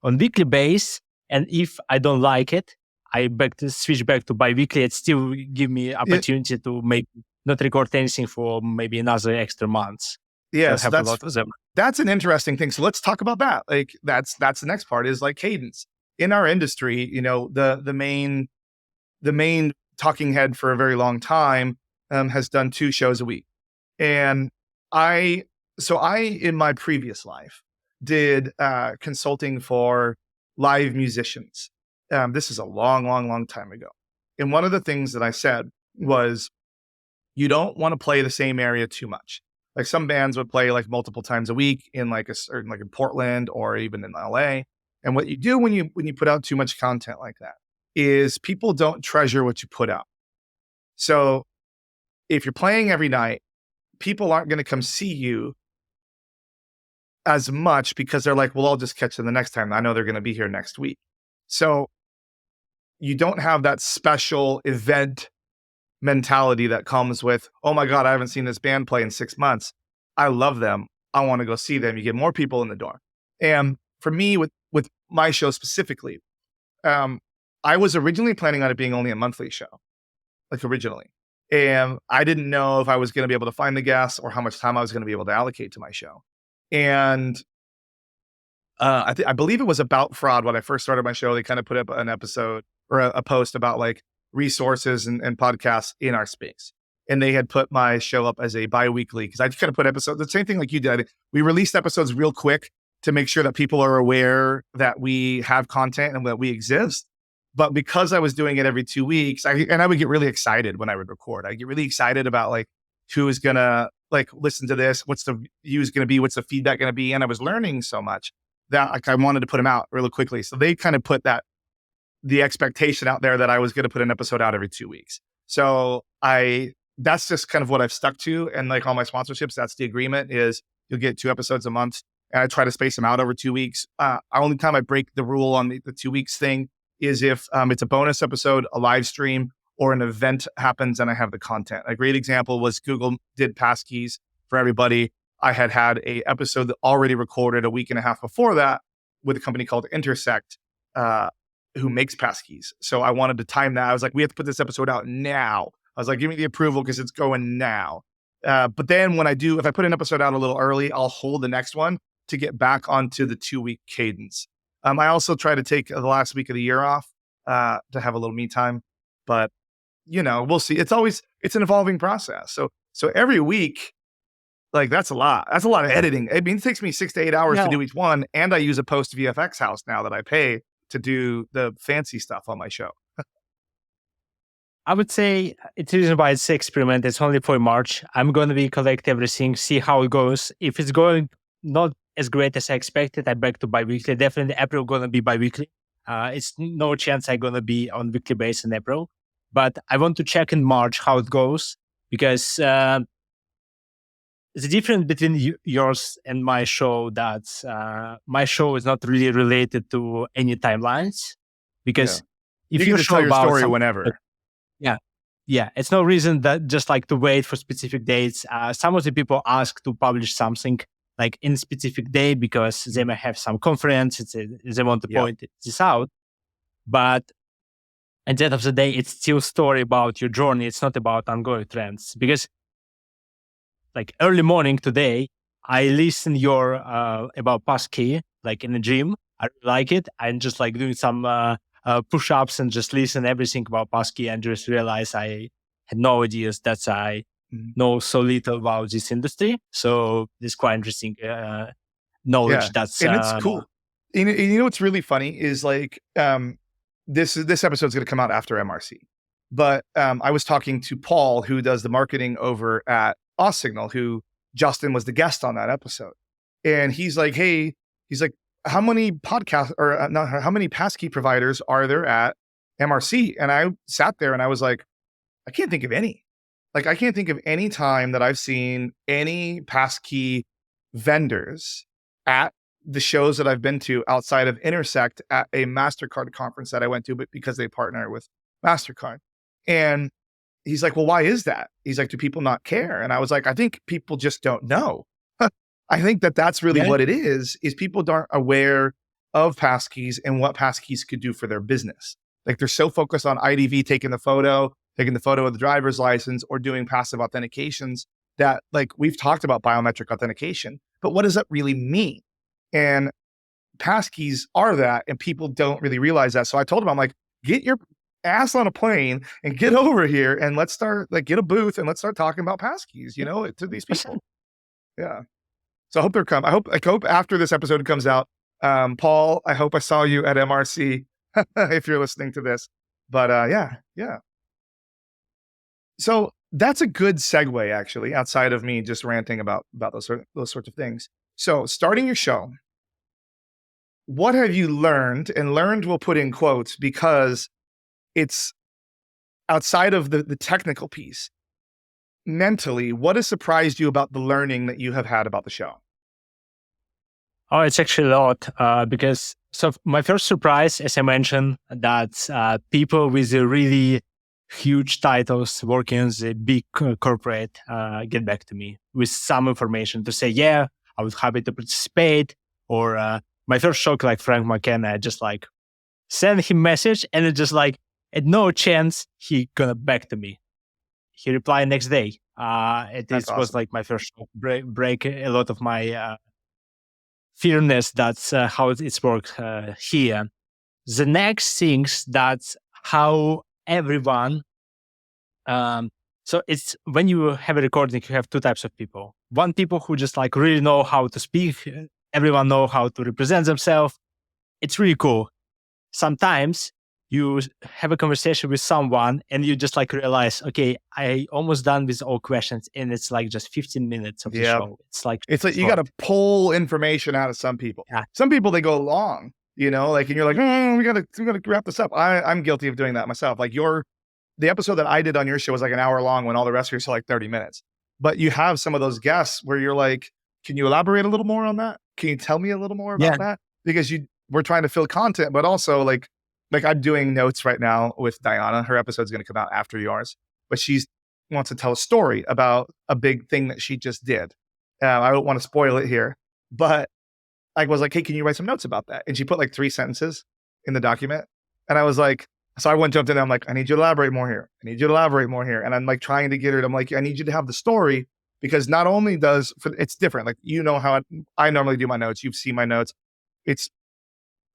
on weekly base. And if I don't like it, I switch back to bi-weekly. It still give me opportunity to maybe not record anything for maybe another extra months. Yes, so I have a lot of them. That's an interesting thing. So let's talk about that. Like that's the next part is like cadence. In our industry, the main talking head for a very long time has done 2 shows a week. And I in my previous life did consulting for live musicians. This is a long time ago. And one of the things that I said was, you don't want to play the same area too much. Like some bands would play like multiple times a week in like a certain, like in Portland or even in LA. And what you do when you put out too much content like that is people don't treasure what you put out. So if you're playing every night, people aren't going to come see you as much because they're like, well, I'll just catch them the next time. I know they're going to be here next week. So you don't have that special event mentality that comes with, oh my God, I haven't seen this band play in 6 months. I love them. I want to go see them. You get more people in the door. And for me, with my show specifically, I was originally planning on it being only a monthly show, like originally. And I didn't know if I was going to be able to find the guests or how much time I was going to be able to allocate to my show. And I believe it was About Fraud when I first started my show. They kind of put up an episode or a post about like resources and podcasts in our space. And they had put my show up as a bi-weekly because I just kind of put episodes, the same thing like you did. We released episodes real quick to make sure that people are aware that we have content and that we exist. But because I was doing it every 2 weeks, I would get really excited when I would record. I get really excited about like who is gonna like listen to this, what's the views gonna be, what's the feedback gonna be, and I was learning so much that like I wanted to put them out really quickly. So they kind of put the expectation out there that I was gonna put an episode out every 2 weeks. So that's just kind of what I've stuck to, and like all my sponsorships, that's the agreement is you'll get 2 episodes a month, and I try to space them out over 2 weeks. Only time I break the rule on the 2 weeks thing is if it's a bonus episode, a live stream, or an event happens and I have the content. A great example was Google did passkeys for everybody. I had a episode that already recorded a week and a half before that with a company called Intersect, who makes passkeys. So I wanted to time that. I was like, we have to put this episode out now. I was like, give me the approval because it's going now. But then if I put an episode out a little early, I'll hold the next one to get back onto the 2-week cadence. I also try to take the last week of the year off to have a little me time, but we'll see. It's an evolving process. So every week, like that's a lot. That's a lot of editing. I mean, it takes me 6 to 8 hours to do each one, and I use a post VFX house now that I pay to do the fancy stuff on my show. I would say it's reason why it's experiment. It's only for March. I'm going to be collect everything, see how it goes. If it's going not as great as I expected, I back to bi-weekly. Definitely April going to be bi-weekly. It's no chance I'm going to be on weekly basis in April. But I want to check in March how it goes because the difference between yours and my show that my show is not really related to any timelines because if you can tell your story whenever. Yeah, it's no reason that just like to wait for specific dates. Some of the people ask to publish something like in a specific day because they may have some conference, they want to point this out. But at the end of the day, it's still story about your journey. It's not about ongoing trends. Because like early morning today, I listened your about passkey like in the gym. I really like it. I'm just like doing some push-ups and just listen everything about passkey and just realize I had no ideas that I know so little about this industry. So it's quite interesting knowledge Yeah, that's and it's cool. You know what's really funny is like this episode's going to come out after MRC, but I was talking to Paul, who does the marketing over at Signal, who Justin was the guest on that episode, and he's like, hey, he's like, how many podcasts or not, how many passkey providers are there at MRC? And I sat there and I was like, I can't think of any. Like, I can't think of any time that I've seen any passkey vendors at the shows that I've been to outside of Intersect at a MasterCard conference that I went to, but because they partner with MasterCard. And he's like, well, why is that? He's like, do people not care? And I was like, I think people just don't know. I think that that's really what it is people aren't aware of passkeys and what passkeys could do for their business. Like they're so focused on IDV taking the photo of the driver's license or doing passive authentications that like we've talked about biometric authentication, but what does that really mean? And passkeys are that, and people don't really realize that. So I told him, I'm like, get your ass on a plane and get over here and let's start like get a booth and let's start talking about passkeys, you know, to these people. Yeah. So I hope they're coming. I hope after this episode comes out, Paul, I hope I saw you at MRC if you're listening to this. But yeah. So that's a good segue, actually, outside of me just ranting about those sorts of things. So starting your show, what have you learned? And learned we'll put in quotes because it's outside of the technical piece. Mentally, what has surprised you about the learning that you have had about the show? Oh, it's actually a lot because so my first surprise, as I mentioned, that people with the really huge titles working in the big corporate get back to me with some information to say, yeah, I was happy to participate. Or my first shock, like Frank McKenna, I just like send him message and it just like, at no chance he gonna back to me. He replied next day. Was awesome. like my first shock, break a lot of my fearness. That's how it's worked here. The next things that's how everyone. So it's when you have a recording, you have two types of people. One, people who just like really know how to speak. Everyone know how to represent themselves. It's really cool. Sometimes you have a conversation with someone and you just like realize, okay, I almost done with all questions and it's like just 15 minutes of the show. It's like you got to pull information out of some people. Yeah. Some people, they go long, you know, like, and you're like, we gotta wrap this up. I'm guilty of doing that myself. Like the episode that I did on your show was like an hour long when all the rest of yours are like 30 minutes. But you have some of those guests where you're like, can you elaborate a little more on that? Can you tell me a little more about that? Because we're trying to fill content, but also like I'm doing notes right now with Diana. Her episode's going to come out after yours, but she wants to tell a story about a big thing that she just did. I don't want to spoil it here, but I was like, hey, can you write some notes about that? And she put like 3 sentences in the document. And I was like, so I jumped in and I'm like, I need you to elaborate more here. I need you to elaborate more here. And I'm like trying to get her. I'm like, I need you to have the story because not only it's different. Like, you know how I normally do my notes. You've seen my notes. It's,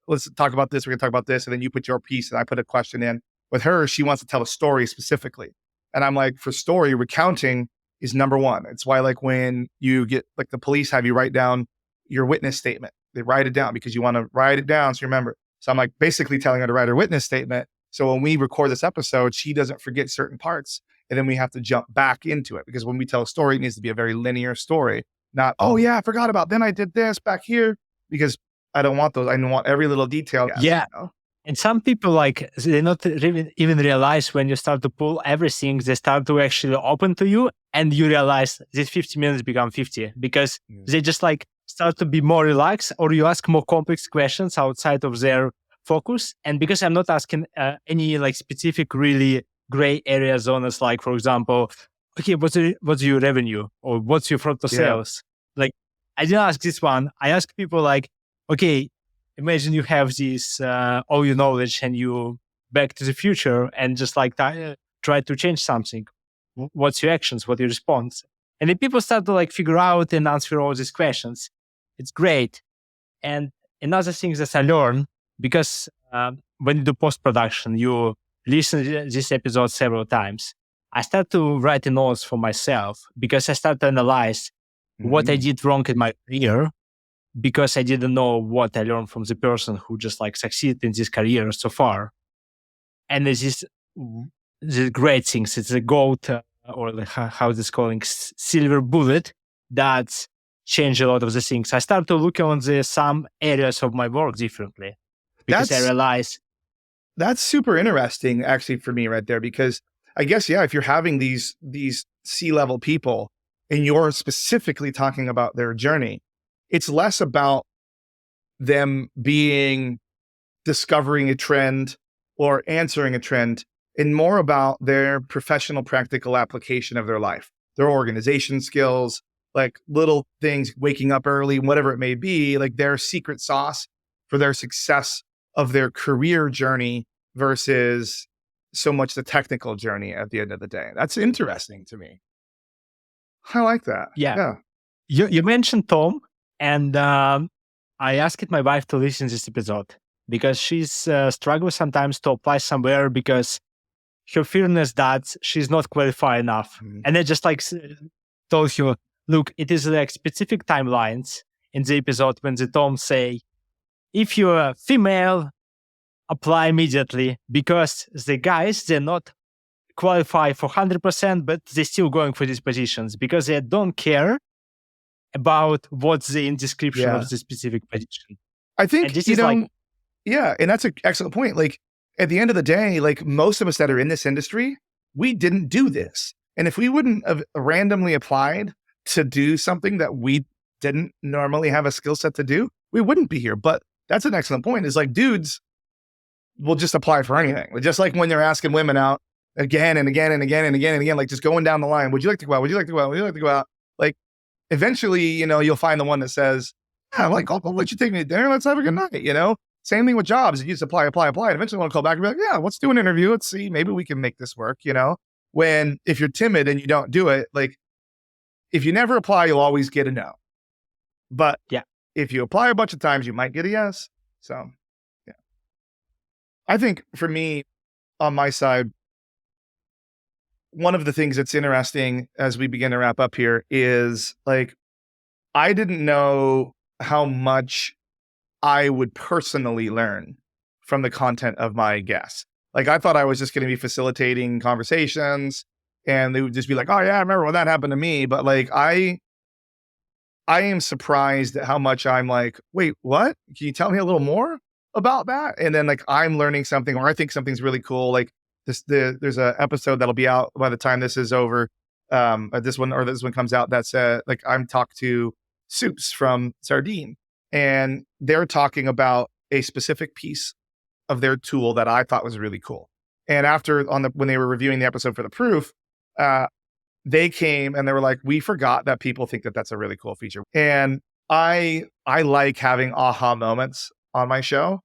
let's talk about this. We're going to talk about this. And then you put your piece and I put a question in. With her, she wants to tell a story specifically. And I'm like, for story, recounting is number one. It's why like when you get like the police have you write down your witness statement, they write it down because you want to write it down. So you remember. So I'm like basically telling her to write her witness statement. So when we record this episode, she doesn't forget certain parts. And then we have to jump back into it because when we tell a story, it needs to be a very linear story. Not, oh yeah, I forgot about, then I did this back here, because I don't want those. I want every little detail. Yeah. You know? And some people like, they not even realize when you start to pull everything, they start to actually open to you and you realize these 50 minutes become 50 because they just like start to be more relaxed or you ask more complex questions outside of their focus. And because I'm not asking any like specific really gray area zones, like for example, okay, what's your revenue or what's your front of sales? Like I didn't ask this one. I ask people like, okay, imagine you have this all your knowledge and you back to the future and just like try to change something. What's your actions? What your response? And then people start to like figure out and answer all these questions. It's great. And another thing that I learned, because when you do post-production, you listen to this episode several times. I start to write notes for myself because I start to analyze what I did wrong in my career, because I didn't know what I learned from the person who just like succeeded in this career so far. And there's this great things. It's a gold or how this calling silver bullet that changed a lot of the things. I start to look on some areas of my work differently because I realize that's super interesting actually for me right there, because I guess, yeah, if you're having these C-level people and you're specifically talking about their journey, it's less about them discovering a trend or answering a trend, and more about their professional practical application of their life, their organization skills, like little things, waking up early, whatever it may be, like their secret sauce for their success of their career journey versus so much the technical journey at the end of the day. That's interesting to me. I like that. Yeah. You mentioned Tom, and I asked my wife to listen to this episode because she's struggling sometimes to apply somewhere because her feeling is that she's not qualified enough. And I just like told her, look, it is like specific timelines in the episode when the Tom say, if you're a female, apply immediately, because the guys, they're not qualified for 100%, but they're still going for these positions because they don't care about what's the in description of the specific position. I think, and that's an excellent point. Like at the end of the day, like most of us that are in this industry, we didn't do this. And if we wouldn't have randomly applied to do something that we didn't normally have a skill set to do, we wouldn't be here. But that's an excellent point. Is like dudes will just apply for anything. Just like when they're asking women out again and again and again and again and again, like just going down the line. Would you like to go out? Would you like to go out? Would you like to go out? Like eventually, you'll find the one that says, yeah, like I'll let you take me to dinner. Let's have a good night. Same thing with jobs. You just apply. And eventually want to call back and be like, yeah, let's do an interview. Let's see, maybe we can make this work. When if you're timid and you don't do it, like if you never apply, you'll always get a no. But if you apply a bunch of times, you might get a yes. So yeah, I think for me on my side, one of the things that's interesting as we begin to wrap up here is like, I didn't know how much I would personally learn from the content of my guests. Like I thought I was just going to be facilitating conversations and they would just be like, oh yeah, I remember when that happened to me. But like, I am surprised at how much I'm like, wait, what? Can you tell me a little more about that? And then like, I'm learning something, or I think something's really cool. Like there's a episode that'll be out by the time this is over. This one comes out. That's like I'm talked to Soups from Sardine, and they're talking about a specific piece of their tool that I thought was really cool. And after when they were reviewing the episode for the proof, they came and they were like, we forgot that people think that that's a really cool feature. And I like having aha moments on my show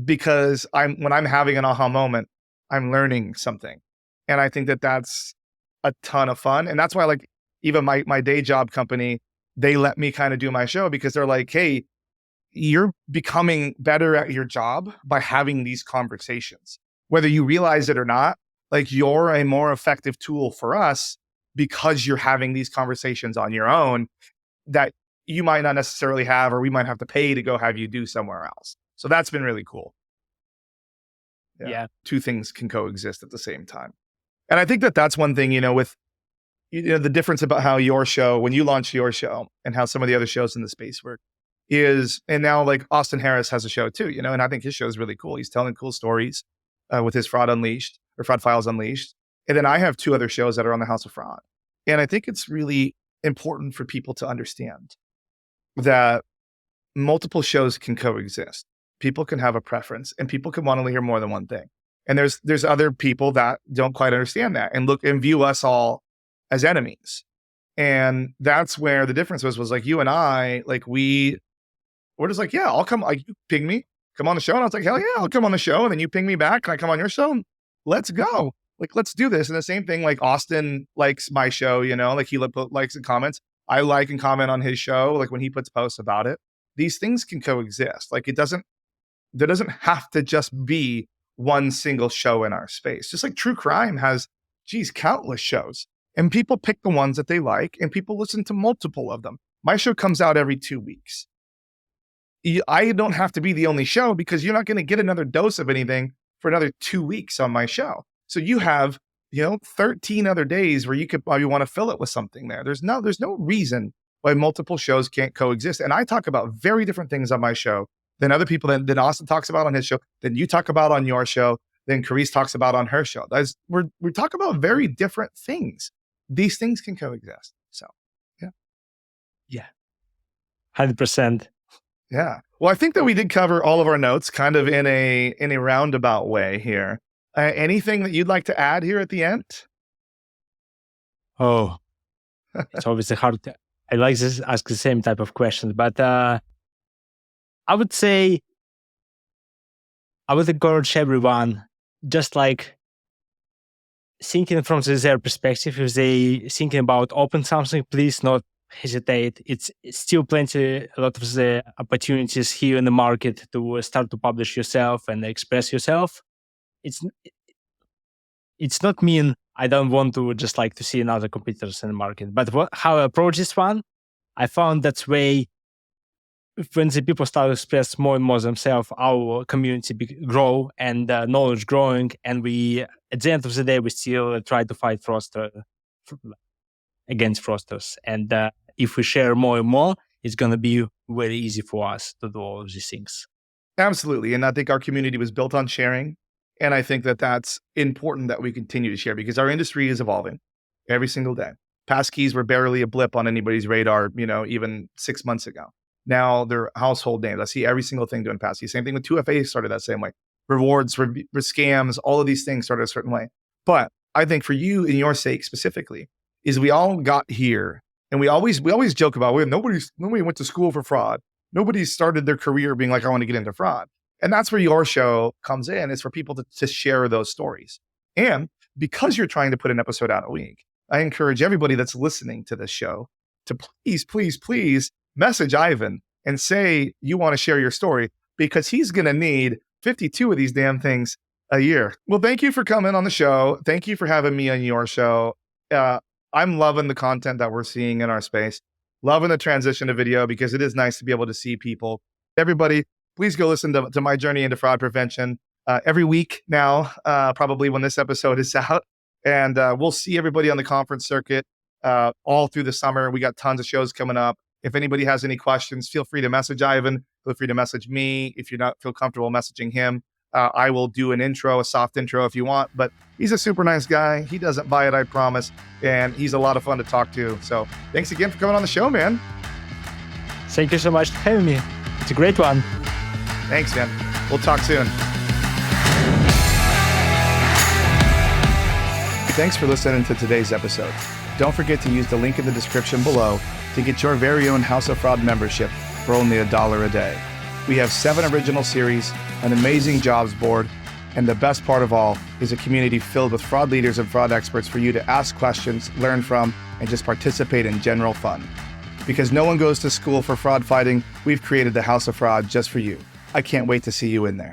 because when I'm having an aha moment, I'm learning something. And I think that that's a ton of fun. And that's why like even my day job company, they let me kind of do my show because they're like, hey, you're becoming better at your job by having these conversations. Whether you realize it or not, like you're a more effective tool for us because you're having these conversations on your own that you might not necessarily have, or we might have to pay to go have you do somewhere else. So that's been really cool. Yeah. Two things can coexist at the same time. And I think that that's one thing, with the difference about how your show, when you launched your show and how some of the other shows in the space work is, and now like Austin Harris has a show too, and I think his show is really cool. He's telling cool stories with his Fraud Unleashed or Fraud Files Unleashed. And then I have two other shows that are on the House of Fraud. And I think it's really important for people to understand that multiple shows can coexist. People can have a preference and people can want to hear more than one thing. And there's other people that don't quite understand that and look and view us all as enemies. And that's where the difference was like you and I, like we're just like, yeah, I'll come, like you ping me, come on the show. And I was like, hell yeah, I'll come on the show. And then you ping me back. Can I come on your show? Let's go. Like, let's do this. And the same thing, like Austin likes my show, like he likes and comments. I like and comment on his show, like when he puts posts about it. these things can coexist. Like there doesn't have to just be one single show in our space. Just like true crime has, countless shows. And people pick the ones that they like, and people listen to multiple of them. My show comes out every 2 weeks. I don't have to be the only show because you're not going to get another dose of anything for another 2 weeks on my show. So you have, 13 other days where you could probably want to fill it with something there. There's no reason why multiple shows can't coexist. And I talk about very different things on my show than other people that Austin talks about on his show, than you talk about on your show, than Carice talks about on her show. We talk about very different things. These things can coexist. So, yeah. Yeah. 100%. Yeah. Well, I think that we did cover all of our notes kind of in a roundabout way here. Anything that you'd like to add here at the end? Oh, it's obviously hard to, I like to ask the same type of questions, but I would say I would encourage everyone just like thinking from their perspective. If they thinking about open something, please not hesitate. It's still a lot of the opportunities here in the market to start to publish yourself and express yourself. It's not mean I don't want to just like to see another competitors in the market, but how I approach this one, I found that's way when the people start to express more and more themselves, our community grow and knowledge growing, and we at the end of the day we still try to fight against fraudsters. And if we share more and more, it's going to be very easy for us to do all of these things. Absolutely. And I think our community was built on sharing. And I think that that's important that we continue to share because our industry is evolving every single day. Passkeys were barely a blip on anybody's radar, even 6 months ago. Now they're household names. I see every single thing doing passkeys. Same thing with 2FA started that same way. Rewards, scams, all of these things started a certain way. But I think for you and your sake specifically, is we all got here and we always joke about nobody went to school for fraud. Nobody started their career being like, I want to get into fraud. And that's where your show comes in, is for people to share those stories. And because you're trying to put an episode out a week, I encourage everybody that's listening to this show to please message Ivan and say you want to share your story, because he's going to need 52 of these damn things a year. Well, thank you for coming on the show. Thank you for having me on your show. I'm loving the content that we're seeing in our space, loving the transition to video, because it is nice to be able to see people. Everybody, please go listen to my journey into fraud prevention every week now, probably when this episode is out. And we'll see everybody on the conference circuit all through the summer. We got tons of shows coming up. If anybody has any questions, feel free to message Ivan. Feel free to message me. If you're not feel comfortable messaging him, I will do a soft intro if you want. But he's a super nice guy. He doesn't buy it, I promise. And he's a lot of fun to talk to. So thanks again for coming on the show, man. Thank you so much for having me. It's a great one. Thanks, man. We'll talk soon. Thanks for listening to today's episode. Don't forget to use the link in the description below to get your very own House of Fraud membership for only $1 a day. We have 7 original series, an amazing jobs board, and the best part of all is a community filled with fraud leaders and fraud experts for you to ask questions, learn from, and just participate in general fun. Because no one goes to school for fraud fighting, we've created the House of Fraud just for you. I can't wait to see you in there.